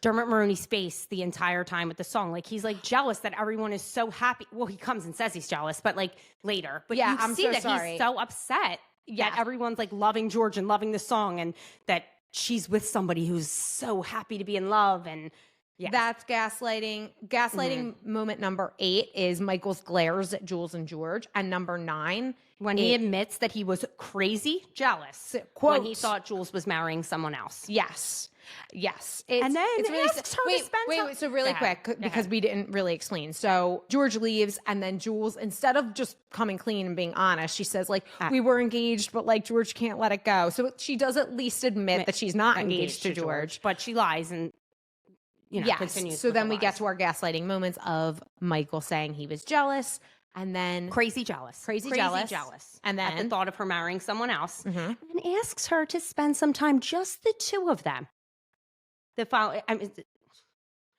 C: Dermot Mulroney's face the entire time with the song. Like, he's like jealous that everyone is so happy. Well, he comes and says he's jealous, but like later. But
B: Yeah,
C: you
B: I'm
C: see
B: so
C: that
B: sorry.
C: he's so upset that everyone's like loving George and loving the song, and that she's with somebody who's so happy to be in love. And yeah,
B: That's gaslighting. Gaslighting moment number 8 is Michael's glares at Jules and George. And number 9,
C: when he admits that he was crazy jealous when he
B: quote,
C: thought Jules was marrying someone else.
B: Yes. Yes.
C: And then
B: really
C: asks her to
B: wait,
C: spend
B: wait,
C: time-
B: wait. So really
C: Go ahead.
B: quick,
C: Go
B: because
C: ahead.
B: we didn't really explain. So George leaves, and then Jules, instead of just coming clean and being honest, she says, like, we were engaged, but like George can't let it go. So she does at least admit that she's not engaged to George.
C: But she lies and, you know,
B: Yes.
C: continues.
B: So
C: with
B: then
C: the
B: we get
C: lies.
B: to our gaslighting moments of Michael saying he was jealous, and then
C: crazy jealous.
B: Crazy jealous.
C: And
B: And
C: at the
B: then-
C: thought of her marrying someone else,
B: Mhm.
C: and asks her to spend some time, just the two of them. The following, I mean,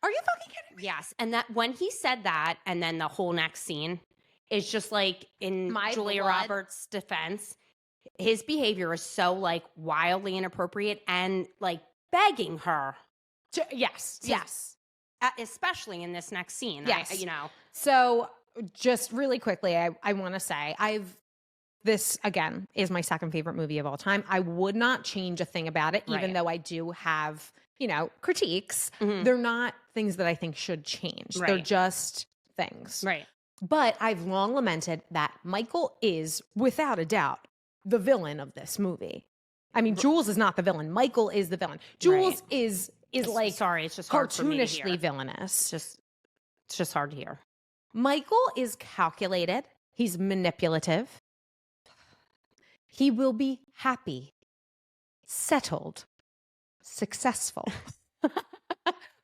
B: Are you fucking kidding me?
C: yes, and that when he said that, and then the whole next scene is just like in
B: My
C: Julia
B: blood.
C: Roberts' defense, his behavior is so like wildly inappropriate and like begging her,
B: Yes. Yes.
C: especially in this next scene.
B: Yes.
C: you know.
B: So just really quickly, I want to say this again is my second favorite movie of all time. I would not change a thing about it, even
C: Right.
B: though I do have, critiques.
C: Mhm.
B: They're not things that I think should change. They're
C: Right.
B: just things.
C: Right.
B: But I've long lamented that Michael is, without a doubt, the villain of this movie. I mean, Jules is not the villain. Michael is the villain. Jules is like
C: sorry, it's just hard for me to hear.
B: cartoonishly villainous.
C: It's just hard to hear.
B: Michael is calculated. He's manipulative. He will be happy, settled, successful.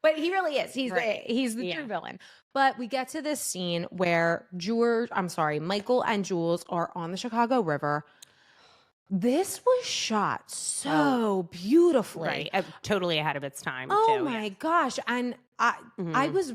B: But he really is. He's the true villain. But we get to this scene where Michael and Jules are on the Chicago River. This was shot so beautifully.
C: Right. Totally ahead of its time.
B: Oh
C: too.
B: my gosh. And I was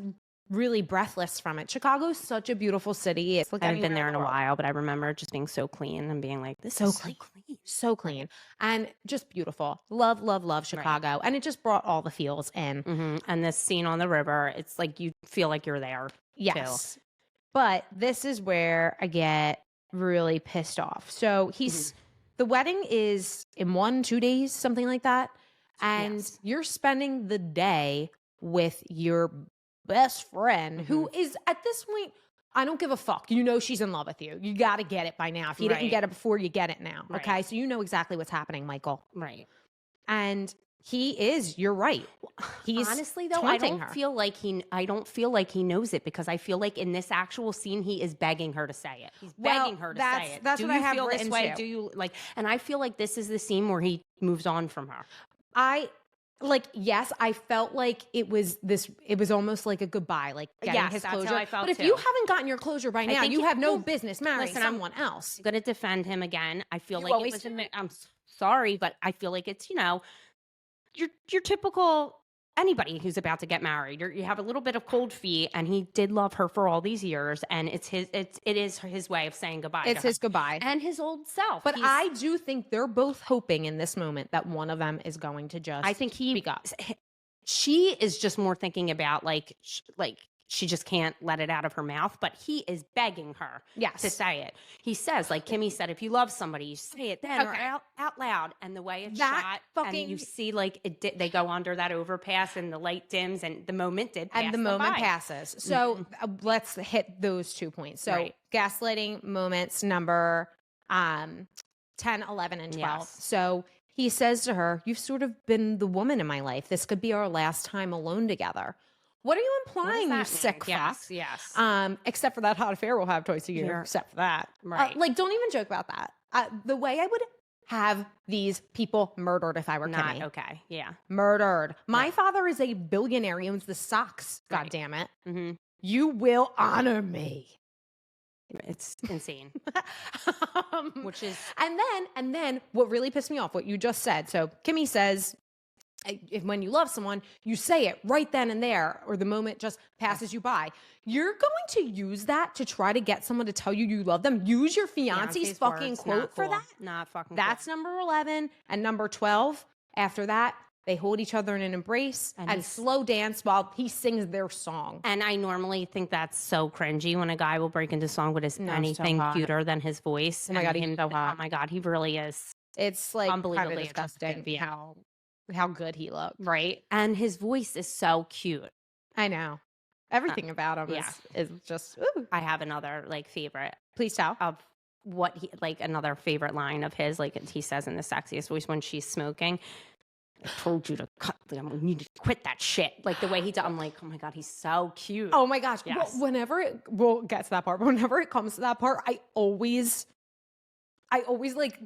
B: really breathless from it. Chicago's such a beautiful city. It's like
C: I haven't been there in a while, but I remember just being so clean and being like, this is so clean.
B: So clean. And just beautiful. Love, love, love Chicago. Right. And it just brought all the feels in.
C: And this scene on the river, it's like you feel like you're there.
B: Yes. Too. But this is where I get really pissed off. So the wedding is in 1-2 days, something like that. And you're spending the day with your best friend who is at this point, I don't give a fuck. You know she's in love with you. You got to get it by now. If you didn't get it before, you get it now.
C: Right.
B: Okay? So you know exactly what's happening, Michael.
C: Right.
B: And you're right. He's
C: honestly though, I don't feel like he knows it, because I feel like in this actual scene he is begging her to say it. He's begging her to say it.
B: That's what I have
C: feel
B: written
C: this way?
B: too.
C: Do you like? And I feel like this is the scene where he moves on from her.
B: Yes, I felt like it was almost like a goodbye, like getting his closure.
C: That's how I felt
B: but if
C: too.
B: you haven't gotten your closure by now, you have no business marrying someone else.
C: I'm going to defend him again. I feel
B: You
C: like
B: always
C: I'm sorry, but I feel like it's, your typical anybody who's about to get married. You have a little bit of cold feet, and he did love her for all these years, and it is his way of saying goodbye.
B: It's his goodbye.
C: And his old self.
B: But I do think they're both hoping in this moment that one of them is going to just speak up.
C: She is just more thinking about like she just can't let it out of her mouth, but he is begging her to say it. He says, like Kimmy said, if you love somebody, you say it then or out loud. And the way it's shot, and you see like they go under that overpass and the light dims and the moment did pass.
B: And the moment passes. So let's hit those 2 points. So gaslighting moments number 10, 11, and 12.
C: Yes.
B: So he says to her, you've sort of been the woman in my life. This could be our last time alone together. What are you implying, you sick fuck?
C: Yes.
B: Except for that hot affair we'll have twice a year.
C: Sure.
B: Except for that.
C: Right.
B: Don't even joke about that. The way I would have these people murdered if I were Kimmy.
C: Okay. Yeah.
B: Murdered. My father is a billionaire. He owns the Sox. God damn it. You will honor me.
C: It's insane. Which is
B: and then what really pissed me off, what you just said. So Kimmy says, when you love someone, you say it right then and there, or the moment just passes you by. You're going to use that to try to get someone to tell you you love them. Use your fiance's fucking quote for that.
C: Not fucking.
B: That's number 11. And number 12, after that, they hold each other in an embrace and slow dance while he sings their song.
C: And I normally think that's so cringy when a guy will break into song with anything cuter than his voice.
B: Oh my God, he's so hot.
C: Oh my God, he really is.
B: It's like
C: unbelievably
B: disgusting how good he looked.
C: Right. And his voice is so cute.
B: I know. Everything about him is just, ooh.
C: I have another favorite.
B: Please tell.
C: Of what he, another favorite line of his, he says in the sexiest voice when she's smoking. I told you to you need to quit that shit. Like the way he does, I'm like, oh my God, he's so cute.
B: Oh my gosh.
C: Yes.
B: We'll get to that part, but whenever it comes to that part, I always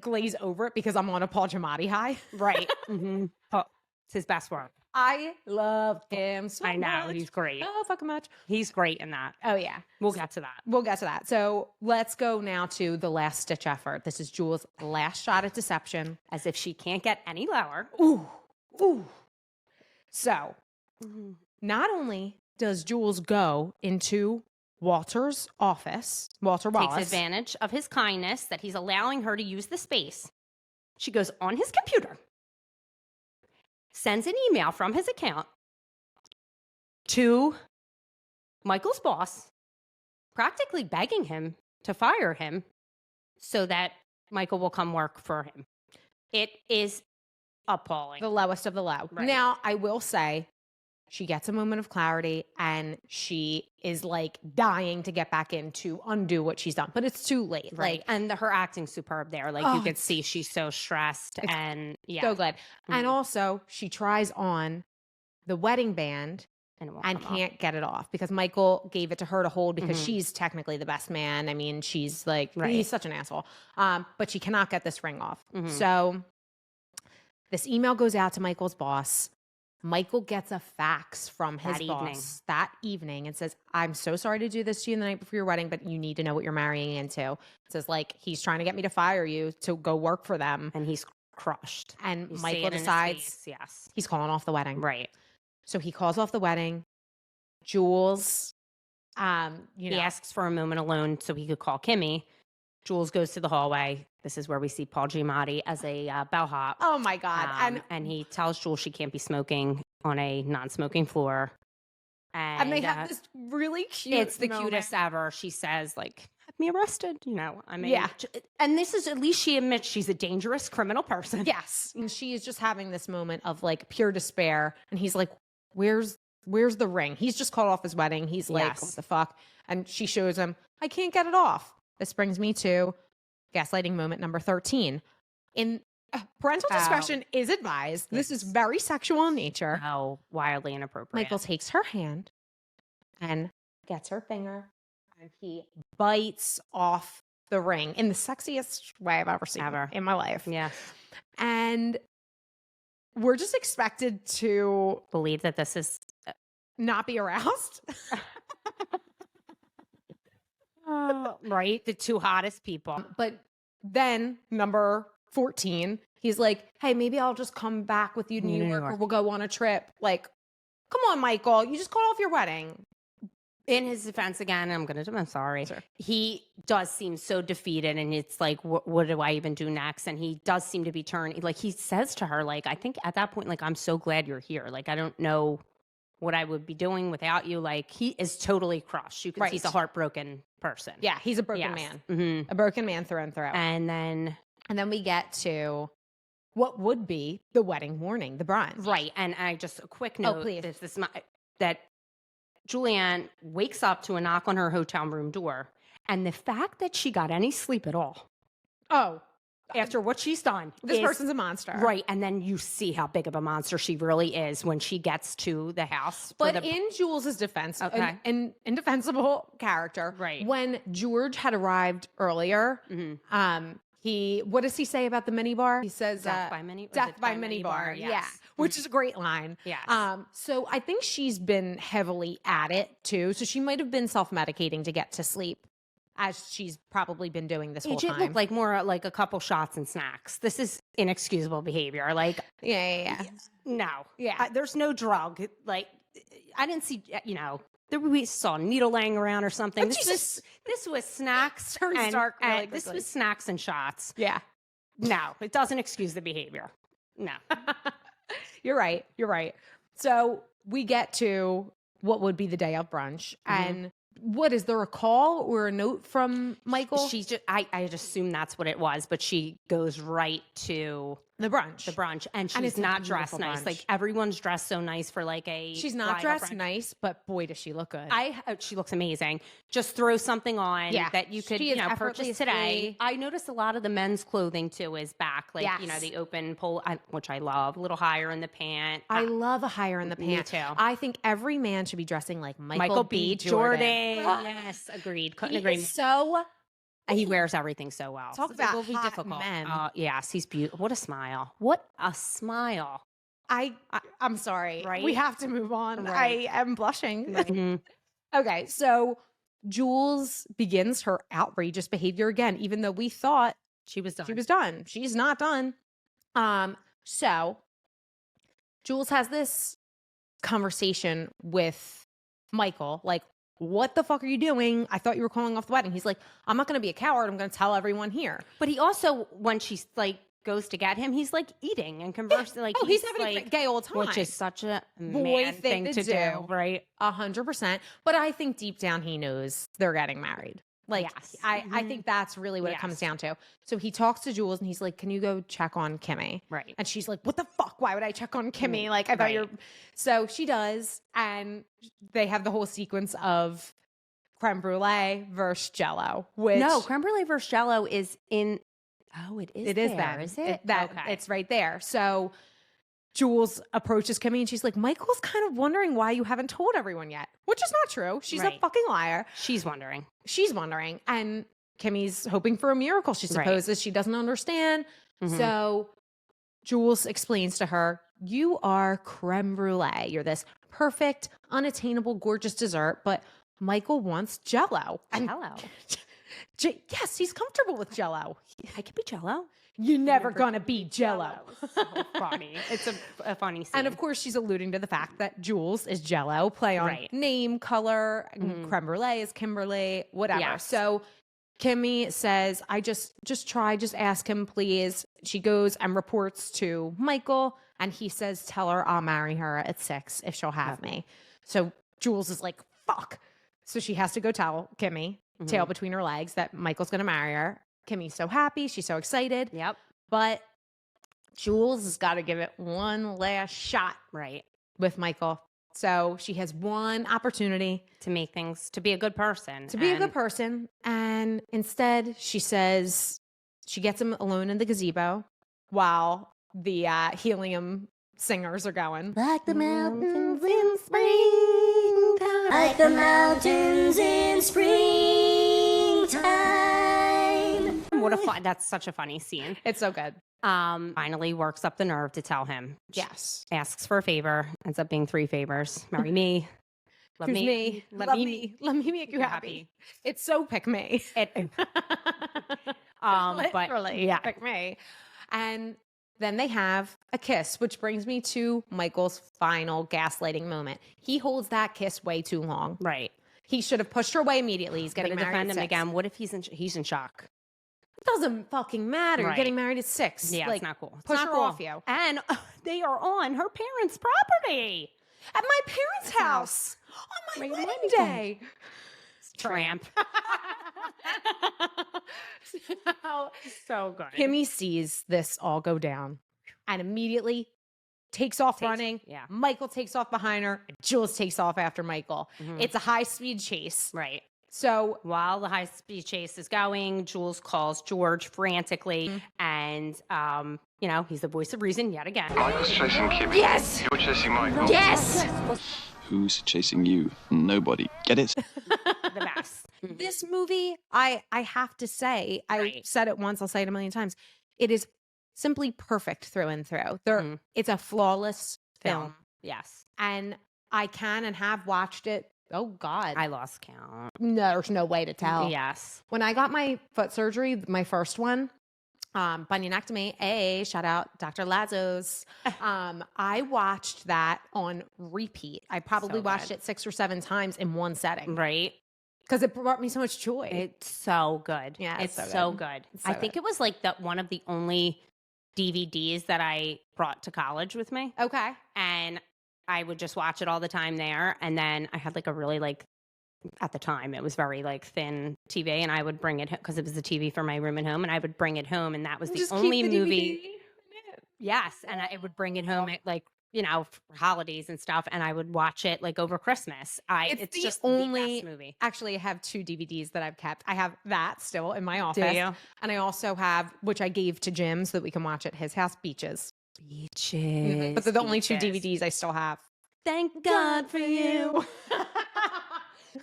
B: glaze over it because I'm on a Paul Giamatti high.
C: Right. It's his best work.
B: I love him so much.
C: I know. He's great.
B: Oh, fucking much.
C: He's great in that.
B: Oh, yeah.
C: We'll get to that.
B: We'll get to that. So let's go now to the last stitch effort. This is Jules' last shot at deception.
C: As if she can't get any lower.
B: Ooh. So not only does Jules go into Walter's office, Walter Wallace
C: takes advantage of his kindness that he's allowing her to use the space. She goes on his computer, sends an email from his account to Michael's boss, practically begging him to fire him so that Michael will come work for him. It is appalling.
B: The lowest of the low.
C: Right.
B: Now, I will say, she gets a moment of clarity and she is like dying to get back in to undo what she's done, but it's too late.
C: Right.
B: Like,
C: And her acting's superb there. Like you could see she's so stressed and
B: so good. And also she tries on the wedding band
C: and
B: can't get it off because Michael gave it to her to hold because she's technically the best man. I mean, she's like, he's such an asshole. But she cannot get this ring off. So this email goes out to Michael's boss. Michael gets a fax from his boss that evening and says, I'm so sorry to do this to you the night before your wedding, but you need to know what you're marrying into. It says, like, he's trying to get me to fire you to go work for them.
C: And he's crushed.
B: And
C: You see
B: Michael
C: it in his
B: decides
C: face, yes.
B: he's calling off the wedding.
C: Right.
B: So he calls off the wedding. Jules,
C: He asks for a moment alone so he could call Kimmy. Jules goes to the hallway. This is where we see Paul Giamatti as a bellhop.
B: Oh my God.
C: And he tells Jules she can't be smoking on a non-smoking floor.
B: And they have this really cute
C: It's the
B: moment.
C: cutest ever. She says, like, have me arrested. I mean, and this is, at least she admits she's a dangerous criminal person.
B: Yes. And she is just having this moment of like pure despair. And he's like, where's the ring? He's just called off his wedding. He's like, what the fuck? And she shows him, I can't get it off. This brings me to gaslighting moment number 13. In parental discretion is advised. This is very sexual in nature.
C: How wildly inappropriate.
B: Michael takes her hand and gets her finger and he bites off the ring in the sexiest way I've ever seen in my life.
C: Yeah.
B: And we're just expected to
C: believe that this is
B: not be aroused.
C: Right? The two hottest people.
B: But then number 14, he's like, hey, maybe I'll just come back with you to New York or we'll go on a trip. Like, come on, Michael, you just called off your wedding.
C: In his defense again, I'm sorry. Sure. He does seem so defeated and it's like, what do I even do next? And he does seem to be turning, like he says to her, like, I think at that point, like, I'm so glad you're here. Like, I don't know what I would be doing without you. Like, he is totally crushed. You can see he's a heartbroken person.
B: Yeah, he's a broken man. A broken man through and through. And then we get to what would be the wedding morning, the brunch.
C: Right. And I just, a quick note.
B: Please.
C: That Julianne wakes up to a knock on her hotel room door. And the fact that she got any sleep at all. After what she's done.
B: This person's a monster.
C: Right. And then you see how big of a monster she really is when she gets to the house.
B: But in Jules's defense, an indefensible character,
C: right?
B: When George had arrived earlier, what does he say about the minibar? He says,
C: death by minibar. Yes.
B: Yeah. Which is a great line.
C: Yes.
B: So I think she's been heavily at it too. So she might have been self-medicating to get to sleep, as she's probably been doing this whole time.
C: It looked like more like a couple shots and snacks. This is inexcusable behavior. Like,
B: yeah.
C: No.
B: Yeah.
C: There's no drug. Like, I didn't see, we saw a needle laying around or something. This was snacks.
B: Turns dark really quickly.
C: This was snacks and shots.
B: Yeah.
C: No, it doesn't excuse the behavior. No.
B: You're right. So we get to what would be the day of brunch. And what is there, a call or a note from Michael?
C: She's just, I just assume that's what it was, but she goes right to
B: the brunch.
C: And she's not dressed nice. Like, everyone's dressed so nice for like a
B: She's not dressed nice, but boy, does she look good.
C: She looks amazing. Just throw something on that you could, purchase today. I noticed a lot of the men's clothing too is back. Like, the open pole, which I love, a little higher in the pant.
B: I love a higher in the pant.
C: Me too.
B: I think every man should be dressing like Michael B. Jordan.
C: Yes, agreed. Couldn't agree more.
B: So
C: he wears everything so well.
B: Talk about
C: will be
B: hot
C: difficult.
B: men.
C: Yes, he's beautiful. What a smile. What a smile.
B: I'm sorry.
C: Right?
B: We have to move on.
C: Right.
B: I am blushing.
C: Right.
B: Okay, so Jules begins her outrageous behavior again, even though we thought
C: she was done.
B: She's not done. So Jules has this conversation with Michael, like, what the fuck are you doing? I thought you were calling off the wedding. He's like, I'm not going to be a coward. I'm going to tell everyone here.
C: But he also, when she's like, goes to get him, he's like eating and conversing. Like,
B: he's having a gay old time.
C: Which is such a
B: boy
C: man thing to do. Right?
B: 100%. But I think deep down he knows they're getting married. Like,
C: Yes.
B: I think that's really what it comes
C: Yes.
B: down to. So he talks to Jules and he's like, can you go check on Kimmy?
C: Right.
B: And she's like, what the fuck? Why would I check on Kimmy? Like, I thought
C: Right.
B: you're. So she does. And they have the whole sequence of creme brulee versus jello, which.
C: No, creme brulee versus jello is in. Oh, it is.
B: It is
C: there,
B: that.
C: Is it? Okay.
B: It's right there. So Jules approaches Kimmy and she's like, Michael's kind of wondering why you haven't told everyone yet, which is not true. She's a
C: Right.
B: fucking liar.
C: She's wondering.
B: She's wondering. And Kimmy's hoping for a miracle, she
C: Right.
B: supposes. She doesn't understand.
C: Mhm.
B: So Jules explains to her, you are creme brulee. You're this perfect, unattainable, gorgeous dessert, but Michael wants jello. And
C: Jello.
B: yes, he's comfortable with jello.
C: I could be jello.
B: You're never gonna be jello.
C: So funny. It's a funny scene.
B: And of course, she's alluding to the fact that Jules is Jello, play on
C: Right.
B: name, color, and creme brulee is Kimberly, whatever.
C: Yes.
B: So Kimmy says, "I just ask him, please." She goes and reports to Michael, and he says, "Tell her I'll marry her at 6 if she'll have me." So Jules is like, "Fuck!" So she has to go tell Kimmy, tail between her legs, that Michael's gonna marry her. Kimmy's so happy, she's so excited.
C: Yep.
B: But Jules has got to give it one last shot
C: Right.
B: with Michael. So she has one opportunity
C: To make things, to be a good person.
B: to be a
C: And-
B: good person. And instead, she says she gets him alone in the gazebo while the helium singers are going.
A: Like the mountains in springtime. Like the mountains in springtime.
C: What a fun, that's such a funny scene.
B: It's so good.
C: Finally works up the nerve to tell him.
B: Yes.
C: Asks for a favor. Ends up being 3 favors. Marry me. Let
B: Choose me.
C: Let
B: Love
C: me.
B: me. Let me make you happy. It's so pick me.
C: It, but
B: Literally,
C: yeah.
B: pick me. And then they have a kiss, which brings me to Michael's final gaslighting moment. He holds that kiss way too long.
C: Right.
B: He should have pushed her away immediately. He's
C: Gonna
B: getting married
C: defend
B: at
C: him
B: 6.
C: again. What if he's in shock?
B: It doesn't fucking matter. You're
C: Right.
B: getting married at 6.
C: Yeah,
B: Like,
C: it's not cool. It's
B: push
C: not
B: her
C: cool.
B: off you.
C: And they are on her parents' property.
B: At my parents' house on my
C: Right,
B: wedding
C: wedding
B: day.
C: Tramp. So good.
B: Kimmy sees this all go down and immediately takes off running.
C: yeah.
B: Michael takes off behind her. And Jules takes off after Michael. It's a high-speed chase.
C: Right.
B: So
C: While the high speed chase is going, Jules calls George frantically, and he's the voice of reason yet again.
I: Michael's chasing Kimmy.
F: Yes!
I: You're chasing Michael.
F: Yes!
G: Who's chasing you? Nobody. Get it?
C: The best.
B: this movie, I have to say, I
C: Right.
B: said it once, I'll say it a million times. It is simply perfect through and through. It's a flawless film.
C: Yes.
B: And I can and have watched it. Oh God.
C: I lost count.
B: There's no way to tell.
C: Yes.
B: When I got my foot surgery, my first one, bunionectomy, shout out Dr. Lazos. I watched that on repeat. I probably
C: So
B: watched
C: good.
B: it 6 or 7 times in one setting
C: Right.
B: because it brought me so much joy.
C: It's so good.
B: Yeah,
C: It's
B: it's
C: so
B: so
C: good.
B: It's so
C: I think
B: good.
C: it was like one of the only DVDs that I brought to college with me.
B: Okay.
C: And I would just watch it all the time there. And then I had like a really at the time, it was very thin TV, and I would bring it because it was the TV for my room at home, and I would bring it home, and that was the
B: Just keep
C: only
B: the
C: movie.
B: DVD.
C: Yes, and I would bring it home at for holidays and stuff, and I would watch it over Christmas. It's
B: the
C: just
B: only
C: the best movie.
B: Actually, I have 2 DVDs that I've kept. I have that still in my office.
C: you?
B: And I also have, which I gave to Jim so that we can watch at his house, Beaches.
C: Beaches.
B: But they're the only 2
C: Beaches.
B: DVDs I still have.
C: Thank God for you.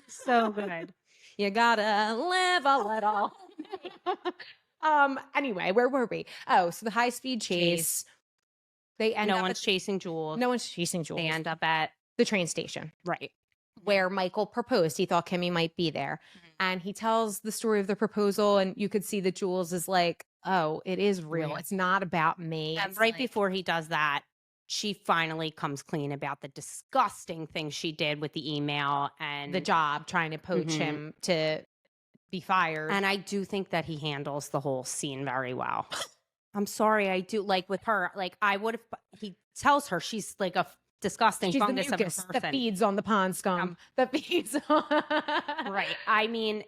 C: So good.
B: You gotta live a little. Anyway, where were we? Oh, so the high speed chase. They end
C: No
B: up
C: one's chasing Jules.
B: no one's chasing Jules.
C: They end up at
B: the train station
C: right.
B: where Michael proposed. He thought Kimmy might be there. And he tells the story of the proposal, and you could see that Jules is like, oh, it is real.
C: Real.
B: It's not about me.
C: And
B: It's
C: right
B: like-
C: before he does that, she finally comes clean about the disgusting thing she did with the email and
B: the job, trying to poach
C: Mhm.
B: him to be fired.
C: And I do think that he handles the whole scene very well. I'm sorry, I do with her. I would have. He tells her she's a disgusting
B: she's the
C: fungus of a
B: mucus
C: person.
B: that feeds on the pond scum. That feeds on.
C: Right. I mean,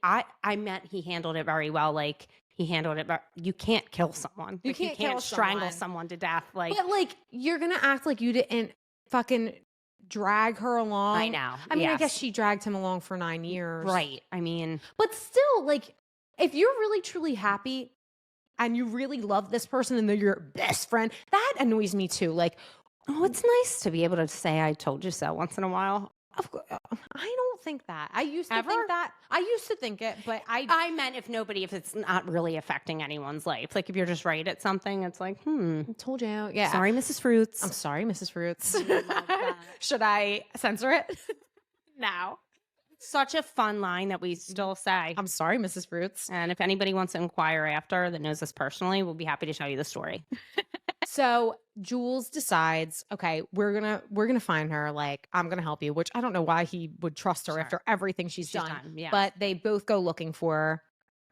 C: I meant he handled it very well. Like, he handled it, but you can't kill someone.
B: You
C: Like,
B: can't kill
C: strangle
B: someone.
C: someone to death. Like,
B: But like, you're gonna act like you didn't fucking drag her along.
C: I know.
B: I mean, I guess
C: yes.
B: she dragged him along for 9 years.
C: Right. I mean,
B: But still, like, if you're really truly happy and you really love this person and they're your best friend, that annoys me too. Like,
C: oh, it's nice to be able to say "I told you so" once in a while.
B: I don't think that. I used to
C: Ever?
B: think that. I used to think it, but
C: I meant if it's not really affecting anyone's life. Like, if you're just right at something, it's like,
B: I told you. Yeah.
C: sorry, Mrs. Fruits.
B: I'm sorry, Mrs. Fruits. Should I censor it? No.
C: Such a fun line that we still say.
B: I'm sorry, Mrs. Fruits.
C: And if anybody wants to inquire after that knows us personally, we'll be happy to tell you the story.
B: So Jules decides, okay, we're gonna find her. Like, I'm gonna help you, which I don't know why he would trust her
C: Sure.
B: after everything she's done.
C: Yeah.
B: But they both go looking for her,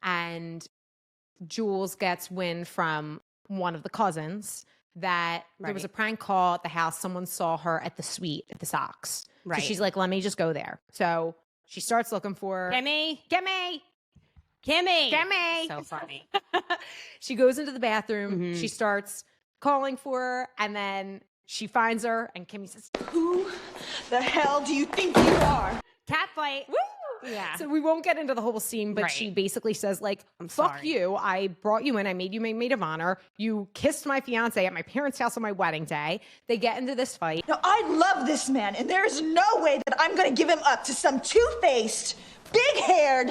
B: and Jules gets wind from one of the cousins that there was a
C: Right.
B: prank call at the house. Someone saw her at the suite at the Sox.
C: Right.
B: So she's like, let me just go there. So she starts looking for her.
C: Kimmy.
B: Kimmy.
C: Kimmy. So funny.
B: She goes into the bathroom.
C: Mhm.
B: She starts calling for her, and then she finds her, and Kimmy says,
E: Who the hell do you think you are?
C: Catfight.
B: woo!
C: Yeah.
B: So we won't get into the whole scene, but she
C: Right.
B: basically says, like,
C: I'm
B: fuck
C: sorry.
B: you. I brought you in. I made you my maid of honor. You kissed my fiance at my parents' house on my wedding day. They get into this fight.
E: Now, I love this man, and there is no way that I'm gonna give him up to some two-faced, big-haired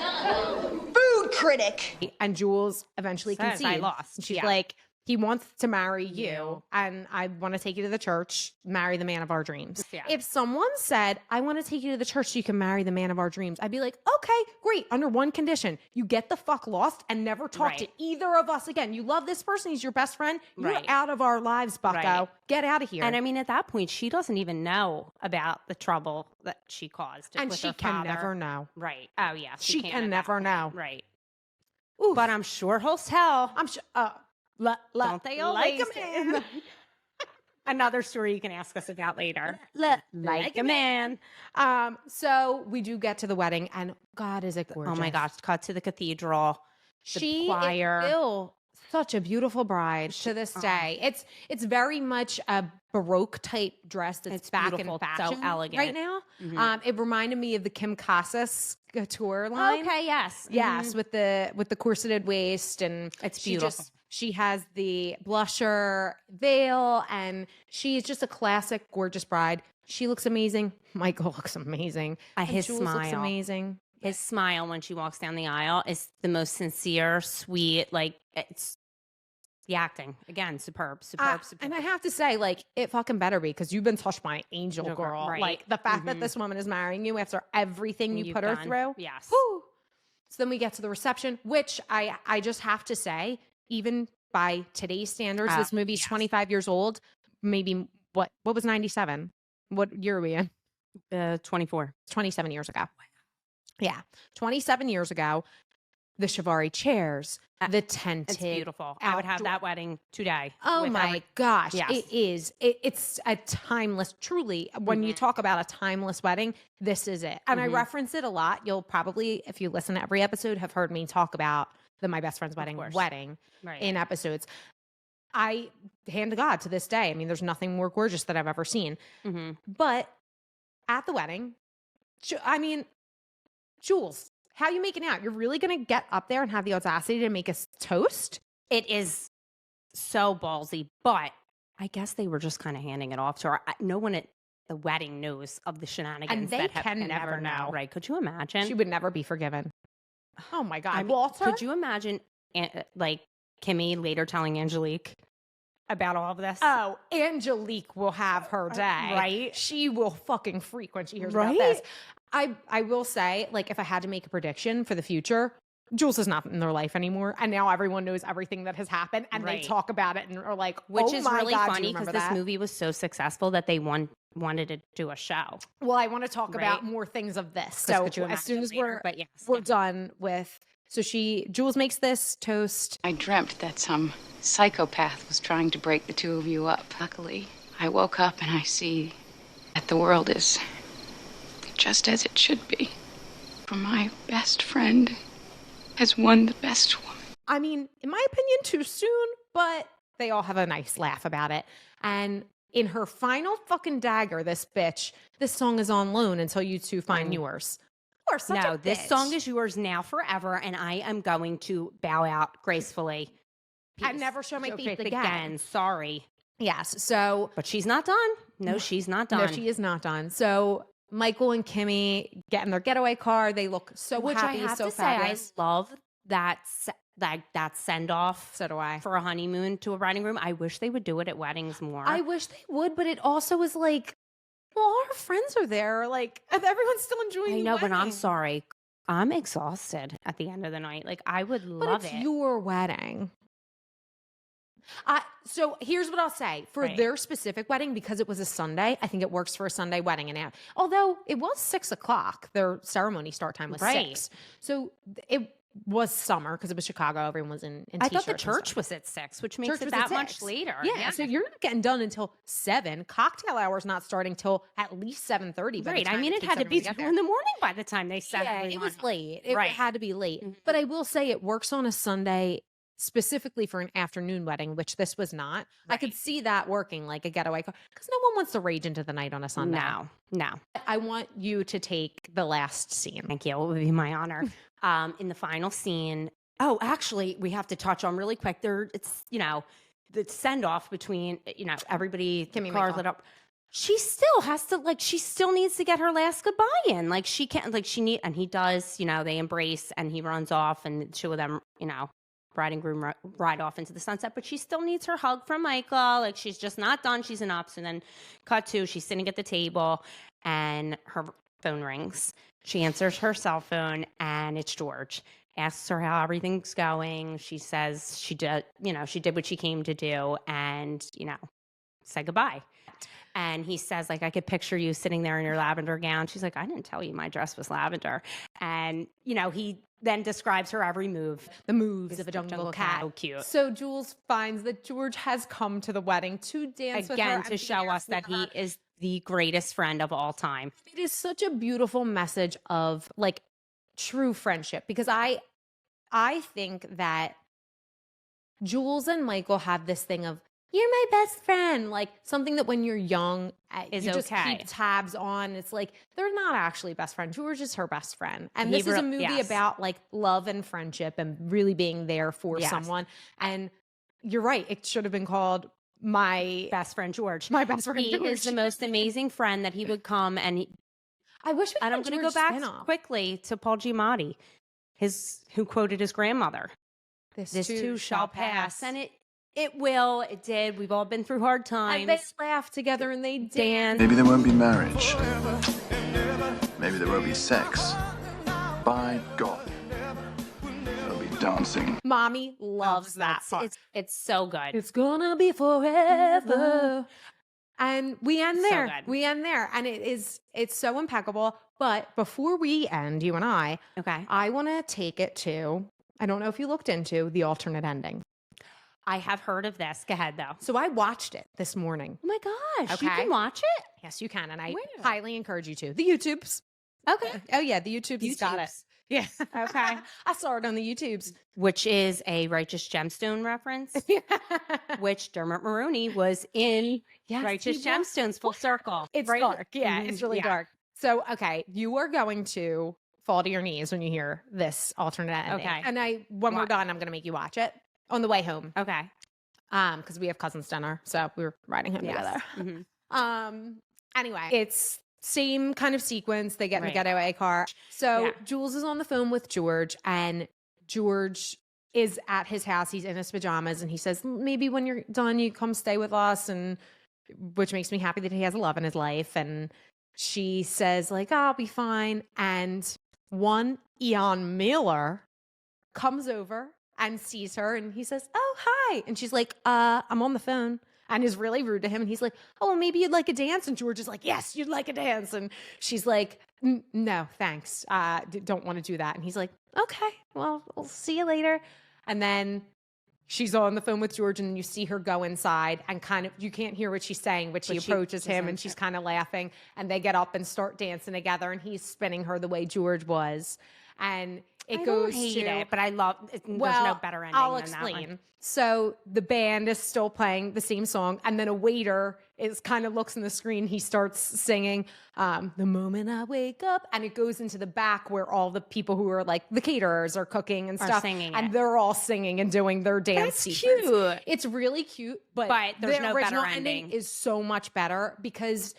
E: food critic.
B: And Jules eventually
C: Says,
B: concedes.
C: "I lost."
B: And she's
C: Yeah.
B: like, he wants to marry you,
C: You.
B: and I want to take you to the church, marry the man of our dreams.
C: Yeah.
B: If someone said, I want to take you to the church so you can marry the man of our dreams, I'd be like, okay, great, under one condition. You get the fuck lost and never talk to
C: Right.
B: either of us again. You love this person, he's your best friend. You're
C: Right.
B: out of our lives, bucko.
C: Right.
B: Get out of here.
C: And I mean, at that point, she doesn't even know about the trouble that she caused.
B: And
C: with
B: she
C: her
B: can
C: father.
B: never know.
C: Right. Oh, yeah.
B: She
C: can't
B: can
C: at that
B: never
C: point.
B: know.
C: Right.
B: Oof.
C: But I'm sure he'll tell.
B: I'm sure.
C: Don't they always?
B: like a man?
C: Another story you can ask us about later.
B: Like
C: a man.
B: So we do get to the wedding, and God, is it gorgeous?
C: Oh my gosh! Cut to the cathedral.
B: She
C: choir.
B: is still such a beautiful bride to this day. It's very much a Baroque type dress that's
C: It's
B: back
C: beautiful,
B: in
C: so
B: fashion
C: elegant.
B: right now.
C: Mhm.
B: It reminded me of the Kim Casas couture line.
C: Okay. Yes.
B: Yes, with the corseted waist, and
C: It's
B: she
C: beautiful.
B: she has the blusher veil, and she's just a classic gorgeous bride. She looks amazing. Michael looks amazing. And
C: His
B: Jules looks
C: smile. Mhm.
B: amazing.
C: His smile when she walks down the aisle is the most sincere, sweet. Like, it's the acting again, superb.
B: And I have to say, like, it fucking better be, because you've been touched by an angel,
C: Angel girl,
B: girl.
C: right.
B: Like, the fact that
C: Mhm.
B: this woman is marrying you after everything you
C: You've
B: put her
C: done.
B: through.
C: Yes.
B: Whew. So then we get to the reception, which I just have to say, even by today's standards, this movie's
C: yes.
B: 25 years old. Maybe what was 97? What year are we in?
C: 24.
B: 27 years ago. Yeah. 27 years ago, the Chiavari chairs, the tented.
C: It's beautiful. I would have
B: outdoor-
C: that wedding today.
B: Oh
C: with
B: my
C: every-
B: gosh.
C: Yes.
B: It is. It's a timeless, truly, when you talk about a timeless wedding, this is it. And I reference it a lot. You'll probably, if you listen to every episode, have heard me talk about the My Best Friend's Wedding
C: course. Right.
B: in episodes. I, hand to God, to this day, I mean, there's nothing more gorgeous that I've ever seen.
C: Mhm.
B: But at the wedding, Jules, how you making out? You're really going to get up there and have the audacity to make us toast?
C: It is so ballsy, but I guess they were just kind of handing it off to her. No one at the wedding knows of the shenanigans
B: they
C: that
B: can never know.
C: Right? Could you imagine?
B: She would never be forgiven. Oh my God.
C: I mean,
B: Walter?
C: could you imagine, like, Kimmy later telling Angelique about all of this?
B: Oh, Angelique will have her day.
C: right?
B: She will fucking freak when she hears
C: Right?
B: about this. I will say, like, if I had to make a prediction for the future, Jules is not in their life anymore. And now everyone knows everything that has happened, and they
C: Right.
B: talk about it and are like,
C: Which
B: oh
C: is
B: my
C: really
B: God, do you
C: funny because
B: remember
C: this
B: that?
C: movie was so successful that they wanted to do a show.
B: Well, I want to talk about
C: Right?
B: more things of this.
C: 'Cause
B: So
C: could you
B: as soon
C: imagine
B: as
C: later? But yes,
B: we're
C: yeah.
B: done with, so Jules makes this toast.
D: I dreamt that some psychopath was trying to break the two of you up. Luckily, I woke up and I see that the world is just as it should be. For my best friend has won the best woman.
B: I mean, in my opinion, too soon, but they all have a nice laugh about it. And in her final fucking dagger, this song is on loan until you two find yours. Or such
C: No,
B: a
C: this
B: bitch.
C: song is yours now forever, and I am going to bow out gracefully.
B: And never show my face again.
C: Sorry.
B: Yes. So,
C: But she's not done. No, she's not done.
B: no, she is not done. So Michael and Kimmy get in their getaway car. They look so
C: Which
B: happy,
C: I have
B: so
C: to
B: fabulous.
C: say, I love that that send off.
B: So do I.
C: For a honeymoon to a riding room. I wish they would do it at weddings more.
B: I wish they would, but it also is like, well, all our friends are there. Like, everyone's still enjoying
C: I
B: the
C: know, but I'm
B: wedding.
C: sorry. I'm exhausted at the end of the night. Like, I would love
B: it's
C: it.
B: your wedding. So here's what I'll say for
C: Right.
B: their specific wedding, because it was a Sunday. I think it works for a Sunday wedding. And although it was 6:00, their ceremony start time was
C: Right.
B: 6. So it was summer because it was Chicago. Everyone was in
C: I thought
B: t-shirts
C: the
B: and
C: church
B: stuff.
C: was at 6, which makes
B: Church
C: it
B: was at
C: that much
B: 6.
C: later.
B: Yeah, so you're not getting done until 7. Cocktail hour's not starting till at least 7:30.
C: Right. I mean, it had to be 2 in the morning by the time they said
B: Yeah, it was late. It
C: Right.
B: had to be late.
C: Mhm.
B: But I will say it works on a Sunday specifically for an afternoon wedding, which this was not. I could see that working like a getaway car because no one wants to rage into the night on a Sunday.
C: No.
B: I want you to take the last scene.
C: Thank you. It would be my honor. In the final scene, actually, we have to touch on really quick. It's the send off between everybody.
B: Kimmy
C: Cars
B: Michael.
C: lit up. She still has to she still needs to get her last goodbye in. Like she can't and he does. They embrace and he runs off and the two of them bride and groom ride off into the sunset. But she still needs her hug from Michael. Like she's just not done. She's an ups. And then cut to she's sitting at the table and her phone rings. She answers her cell phone and it's George. Asks her how everything's going. She says she did what she came to do and, say goodbye. And he says, I could picture you sitting there in your lavender gown. She's like, I didn't tell you my dress was lavender. And, he then describes her every move.
B: The moves of a jungle cat.
C: So cute.
B: So Jules finds that George has come to the wedding to dance with her
C: Again,
B: and
C: to
B: be
C: show
B: there
C: us that
B: for
C: he
B: her.
C: is the greatest friend of all time.
B: It is such a beautiful message of true friendship because I think that Jules and Michael have this thing of you're my best friend, like something that when you're young
C: Is
B: you just
C: okay.
B: keep tabs on. It's like they're not actually best friends. George is her best friend, and
C: He
B: this is a
C: re-
B: movie
C: yes.
B: about love and friendship and really being there for
C: Yes.
B: someone. And you're right; it should have been called my
C: Best friend George.
B: my best friend.
C: He
B: George.
C: is the most amazing friend that he would come and
B: I wish we
C: and I'm
B: had
C: going to
B: George
C: go back
B: spin-off.
C: quickly to Paul Giamatti, who quoted his grandmother. This too shall pass. And it will. It did. We've all been through hard times.
B: And they laughed together and they danced.
C: Dan.
G: Maybe there won't be marriage. Maybe there won't be sex. By God, there'll be dancing.
B: Mommy loves that part.
C: It's so good.
B: It's gonna be forever. And we end
C: So
B: there.
C: good.
B: We end there. And it's so impeccable. But before we end, you and I
C: Okay.
B: want to take it to, I don't know if you looked into the alternate ending.
C: I have heard of this. Go ahead, though.
B: So I watched it this morning.
C: Oh my gosh. You
B: Okay.
C: can watch it?
B: Yes, you can. And I
C: Where?
B: highly encourage you to. The YouTubes.
C: Okay.
B: Oh, yeah. The YouTubes got it.
C: YouTubes.
B: Yeah.
C: Okay.
B: I saw it on the YouTubes.
C: Which is a Righteous Gemstone reference, which Dermot Mulroney was in
B: Yes,
C: Righteous
B: he was.
C: Gemstones full circle.
B: It's
C: right?
B: dark. Yeah,
C: Mhm.
B: it's really
C: Yeah.
B: dark. So, okay, you are going to fall to your knees when you hear this alternate ending.
C: Okay.
B: And when we're
C: Watch.
B: done, I'm going to make you watch it on the way home.
C: Okay.
B: Because we have cousins dinner, so we were riding home together.
C: Mhm.
B: Anyway, it's same kind of sequence. They get in the
C: Right.
B: getaway car. So
C: Yeah.
B: Jules is on the phone with George, and George is at his house. He's in his pajamas, and he says, "Maybe when you're done, you come stay with us," and which makes me happy that he has love in his life. And she says, "I'll be fine." And one Ian Miller comes over and sees her, and he says, "Oh, hi." And she's like, I'm on the phone," and is really rude to him. And he's like, "Oh, well, maybe you'd like a dance." And George is like, "Yes, you'd like a dance." And she's like, "No, thanks. Don't want to do that." And he's like, "Okay, well, we'll see you later." And then she's on the phone with George, and you see her go inside and you can't hear what she's saying, but she approaches him and she's kind of laughing, and they get up and start dancing together, and he's spinning her the way George was. And It
C: I
B: goes
C: don't hate
B: to
C: it, but I love. There's no better ending.
B: I'll
C: than that one.
B: explain. So the band is still playing the same song, and then a waiter is kind of looks in the screen. He starts singing "The Moment I Wake Up," and it goes into the back where all the people who are like the caterers are cooking and stuff,
C: singing
B: and
C: it.
B: they're all singing and doing their dance.
C: That's
B: sequence.
C: cute.
B: It's really cute, but
C: there's
B: the
C: no
B: original
C: better
B: ending
C: ending.
B: is so much better because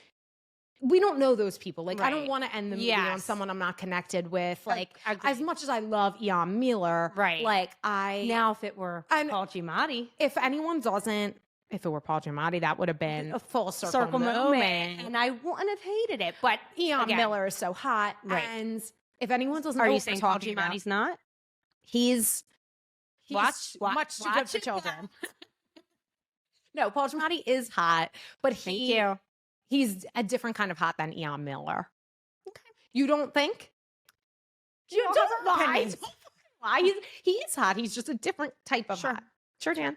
B: we don't know those people. Like, I don't
C: Right.
B: want to end the movie on
C: Yes.
B: someone I'm not connected with. Like,
C: Agreed.
B: as much as I love Ian Miller,
C: Right.
B: like
C: Now, if it were
B: And-
C: Paul Giamatti,
B: if anyone doesn't, if it were Paul Giamatti, that would have been a full circle moment.
C: and I wouldn't have hated it. But
B: Ian
C: again,
B: Miller is so hot.
C: Right.
B: And if anyone doesn't know
C: Are you
B: what we're
C: saying Paul
B: talking about,
C: Giamatti's not?
B: he's
C: Watch-
B: much too good
C: watch
B: for
C: it.
B: children. No, Paul Giamatti is hot, but
C: Thank you.
B: he's a different kind of hot than Ian Miller. Okay. You don't think? You
C: don't
B: don't
C: have
B: lie.
C: opinions.
B: Don't lie. He is hot. He's just a different type of hot. Sure, Dan.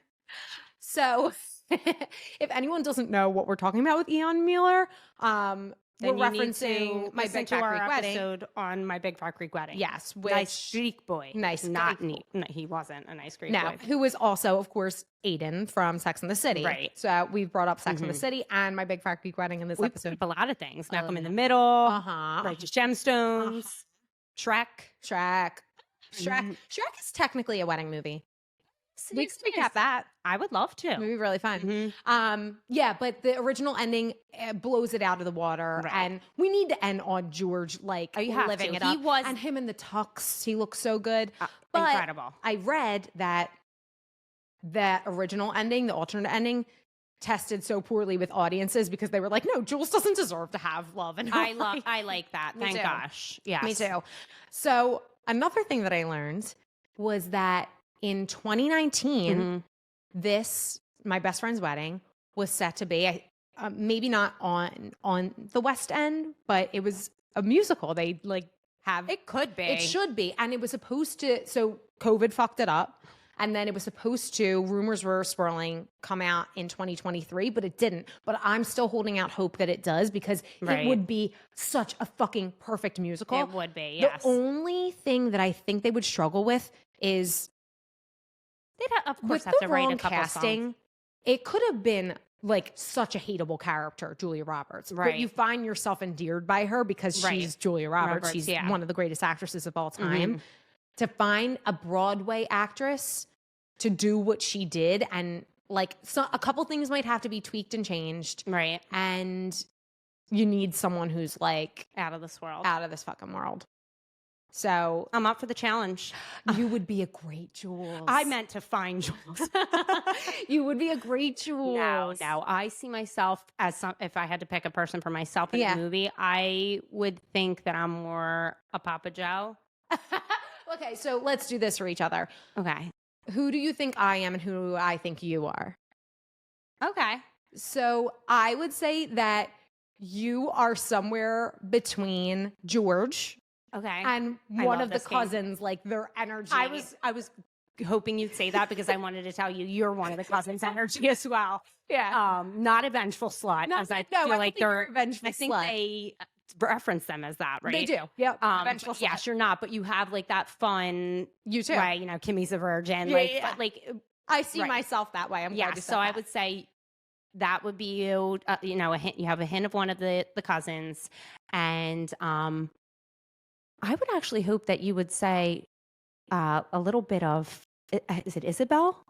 B: So, if anyone doesn't know what we're talking about with Ian Miller,
C: Then
B: we're
C: you need
B: referencing
C: to
B: My
C: listen
B: Big
C: to
B: Fat
C: our
B: Greek Wedding.
C: episode on My Big Fat Greek Wedding.
B: Yes,
C: Nice Greek boy.
B: Nice
C: not
B: Greek
C: neat. No, he wasn't a nice Greek
B: No,
C: boy.
B: who was also, of course, Aiden from Sex and the City.
C: Right.
B: So we've brought up Sex and the City and My Big Fat Greek Wedding in this
C: We
B: episode.
C: a lot of things. Malcolm in the Middle.
B: Uh-huh.
C: Righteous Gemstones. Shrek.
B: Shrek. Shrek is technically a wedding movie. We can recap that.
C: I would love to.
B: It would be really fun. Yeah, but the original ending blows it out of the water,
C: Right.
B: and we need to end on George like
C: you have
B: living
C: to.
B: it
C: He
B: up.
C: was-
B: and him in the tux, he looks so good. But
C: incredible.
B: I read that original ending, the alternate ending, tested so poorly with audiences because they were like, "No, Jules doesn't deserve to have love." And
C: I like that.
B: Me
C: Thank
B: too.
C: gosh. Yes.
B: Me too. So another thing that I learned was that in 2019, this My Best Friend's Wedding was set to be maybe not on the West End, but it was a musical. They like have
C: It could be.
B: it should be, and it was supposed to. So COVID fucked it up. And then it was supposed to, rumors were swirling, come out in 2023, but it didn't. But I'm still holding out hope that it does because
C: Right.
B: it would be such a fucking perfect musical.
C: It would be, yes.
B: The only thing that I think they would struggle with is
C: They'd of course
B: with
C: have
B: the
C: to write
B: wrong
C: a couple
B: casting.
C: songs.
B: It could have been like such a hateable character, Julia Roberts. But
C: Right.
B: you find yourself endeared by her because
C: Right.
B: she's Julia Roberts.
C: Roberts,
B: She's
C: yeah.
B: one of the greatest actresses of all time. To find a Broadway actress to do what she did, and like a couple things might have to be tweaked and changed,
C: Right.
B: and you need someone who's like
C: Out of this world.
B: out of this fucking world. So
C: I'm up for the challenge.
B: you would be a great Jules.
C: I meant to find Jules.
B: You would be a great Jules.
C: No. I see myself as if I had to pick a person for myself in
B: Yeah.
C: a movie, I would think that I'm more a Papa Joe.
B: Okay, so let's do this for each other.
C: Okay.
B: Who do you think I am and who I think you are?
C: Okay.
B: So I would say that you are somewhere between George
C: Okay.
B: and
C: I
B: one
C: love
B: of the
C: this game.
B: cousins, like their energy.
C: I was hoping you'd say that because I wanted to tell you you're one of the cousins' energy as well.
B: Yeah.
C: Not a vengeful slut,
B: No,
C: as I
B: no,
C: feel
B: I
C: like
B: don't think you're
C: they're
B: a vengeful
C: I think
B: slut.
C: they reference them as that, right?
B: They do. Yep. Vengeful
C: But yes,
B: slut.
C: you're not, but you have like that fun.
B: You too.
C: Right, Kimmy's a virgin.
B: Yeah,
C: like,
B: yeah, yeah.
C: but, like
B: I see
C: Right.
B: myself that way. I'm glad
C: yeah.
B: you said
C: So I
B: that.
C: would say that would be you. A hint. You have a hint of one of the cousins, and I would actually hope that you would say a little bit of. Is it Isabel?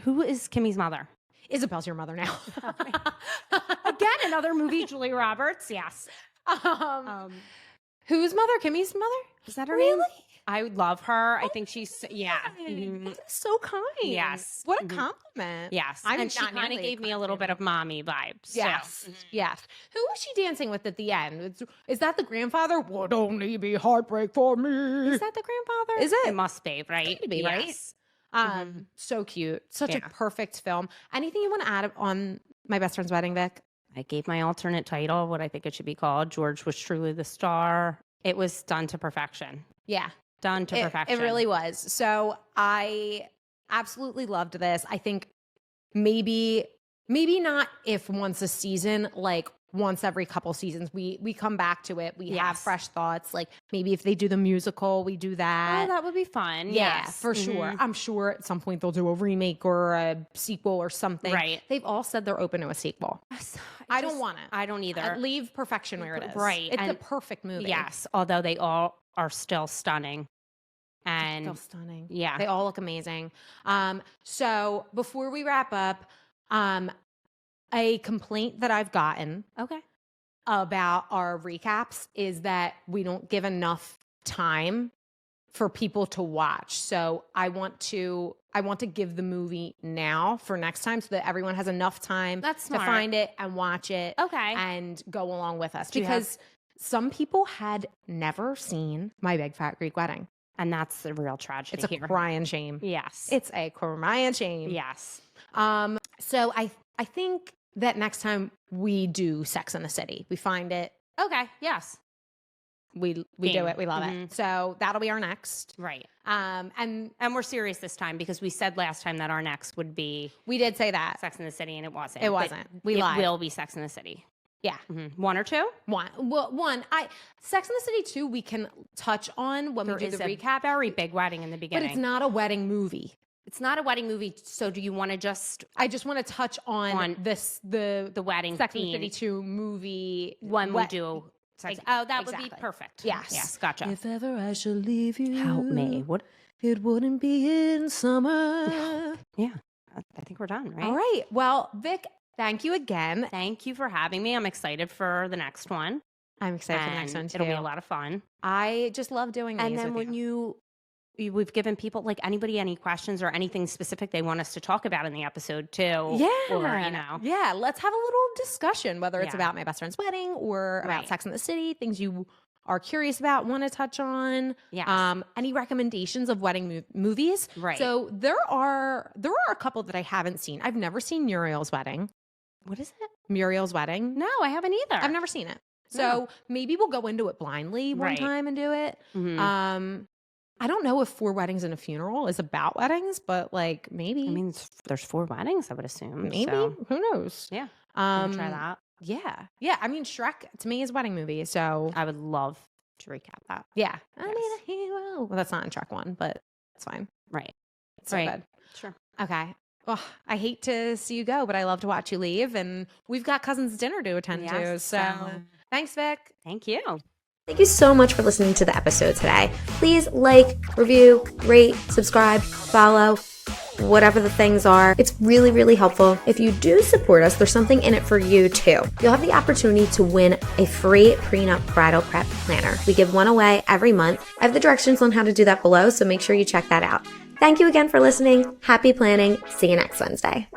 C: Who is Kimmy's mother?
B: Isabel's your mother now.
C: Again, another movie, Julia Roberts. Yes.
B: Whose mother? Kimmy's mother?
C: Is that her
B: Really?
C: name? I love her. I think she's mhm.
B: That is so kind.
C: Yes.
B: What a
C: Mhm.
B: compliment.
C: Yes.
B: I'm
C: and she
B: not
C: kind of
B: nearly
C: gave me a little bit of mommy vibes. so.
B: Yes. Yes. Who was she dancing with at the end? Is that the grandfather? Would only be heartbreak for me.
C: Is that the grandfather?
B: Is it?
C: It must be, right?
B: to be, right?
C: Yes.
B: So cute. Such
C: Yeah.
B: a perfect film. Anything you want to add on My Best Friend's Wedding, Vic?
C: I gave my alternate title, what I think it should be called. George was truly the star. It was done to perfection.
B: Yeah.
C: Done to perfection.
B: It really was. So I absolutely loved this. I think maybe maybe not if once a season, like once every couple seasons, we come back to it. We have fresh thoughts. Like maybe if they do the musical, we do that.
C: Oh, that would be fun.
B: Yeah,
C: Yes.
B: for sure. I'm sure at some point they'll do a remake or a sequel or something.
C: Right.
B: They've all said they're open to a sequel. I don't want it.
C: I don't either.
B: Leave perfection where it is.
C: Right.
B: It's
C: And-
B: a perfect movie.
C: Yes, although they all are still stunning. And
B: Still stunning.
C: yeah.
B: They all look amazing. So before we wrap up, a complaint that I've gotten
C: Okay.
B: about our recaps is that we don't give enough time for people to watch. So I want to give the movie now for next time so that everyone has enough time
C: That's
B: to
C: smart.
B: find it and watch it
C: Okay.
B: and go along with us.
C: Do you have-
B: Because some people had never seen My Big Fat Greek Wedding.
C: And that's the real tragedy
B: It's a
C: here.
B: crying shame.
C: Yes.
B: It's a crying shame.
C: yes.
B: So I think that next time we do Sex in the City, we find it,
C: Okay. Yes.
B: we do
C: Game.
B: it, we love it.
C: Mhm.
B: So that'll be our next.
C: Right.
B: And
C: And we're serious this time because we said last time that our next would be
B: we did say that.
C: Sex in the City, and it wasn't.
B: It
C: But
B: wasn't. We
C: it
B: lied.
C: will be Sex in the City.
B: Yeah.
C: One or two?
B: One. Sex in the City 2 we can touch on when
C: There
B: we do
C: is
B: the
C: a
B: recap.
C: very big wedding in the
B: But
C: beginning.
B: it's not a wedding movie.
C: It's not a wedding movie. So do you want to just
B: I just want to touch on this the
C: wedding
B: Sex in the
C: theme
B: City 2 movie
C: when we do sex? Oh, that would
B: Exactly.
C: be perfect.
B: Yes.
C: Yes. Gotcha.
B: If ever I should leave you,
C: Help me. What?
B: it wouldn't be in summer.
C: Yeah. I think we're done, right?
B: All right. Well, Vic, thank you again.
C: Thank you for having me. I'm excited for the next one.
B: I'm excited for the next
C: And
B: one too.
C: It'll be a lot of fun.
B: I just love doing these.
C: And then
B: with
C: when
B: you.
C: we've given people, like, anybody any questions or anything specific they want us to talk about in the episode too.
B: Yeah.
C: Or, you know.
B: Yeah. Let's have a little discussion, whether it's
C: Yeah.
B: about my best friend's wedding or about
C: Right.
B: Sex in the City, things you are curious about, want to touch on.
C: Yes.
B: Any recommendations of wedding movies?
C: Right.
B: So there are a couple that I haven't seen. I've never seen Muriel's Wedding.
C: What is it?
B: Muriel's Wedding.
C: No, I haven't either.
B: I've never seen it. So
C: No.
B: maybe we'll go into it blindly one
C: Right.
B: time and do it.
C: Mhm.
B: I don't know if 4 Weddings and a Funeral is about weddings, but like maybe.
C: I mean, there's 4 weddings, I would assume.
B: maybe.
C: So,
B: Who knows?
C: yeah. I'm gonna try that.
B: Yeah. Yeah. I mean, Shrek to me is a wedding movie. So
C: I would love to recap that.
B: yeah. I
C: Yes.
B: need a hero. Well, that's not in Shrek 1, but it's fine.
C: Right.
B: It's so
C: Right.
B: good.
C: Sure.
B: Okay. Well, I hate to see you go, but I love to watch you leave. And we've got cousins' dinner to attend to.
C: Yes,
B: So thanks, Vic.
C: Thank you.
A: Thank you so much for listening to the episode today. Please like, review, rate, subscribe, follow, whatever the things are. It's really, really helpful. If you do support us, there's something in it for you too. You'll have the opportunity to win a free prenup bridal prep planner. We give one away every month. I have the directions on how to do that below, so make sure you check that out. Thank you again for listening. Happy planning. See you next Wednesday.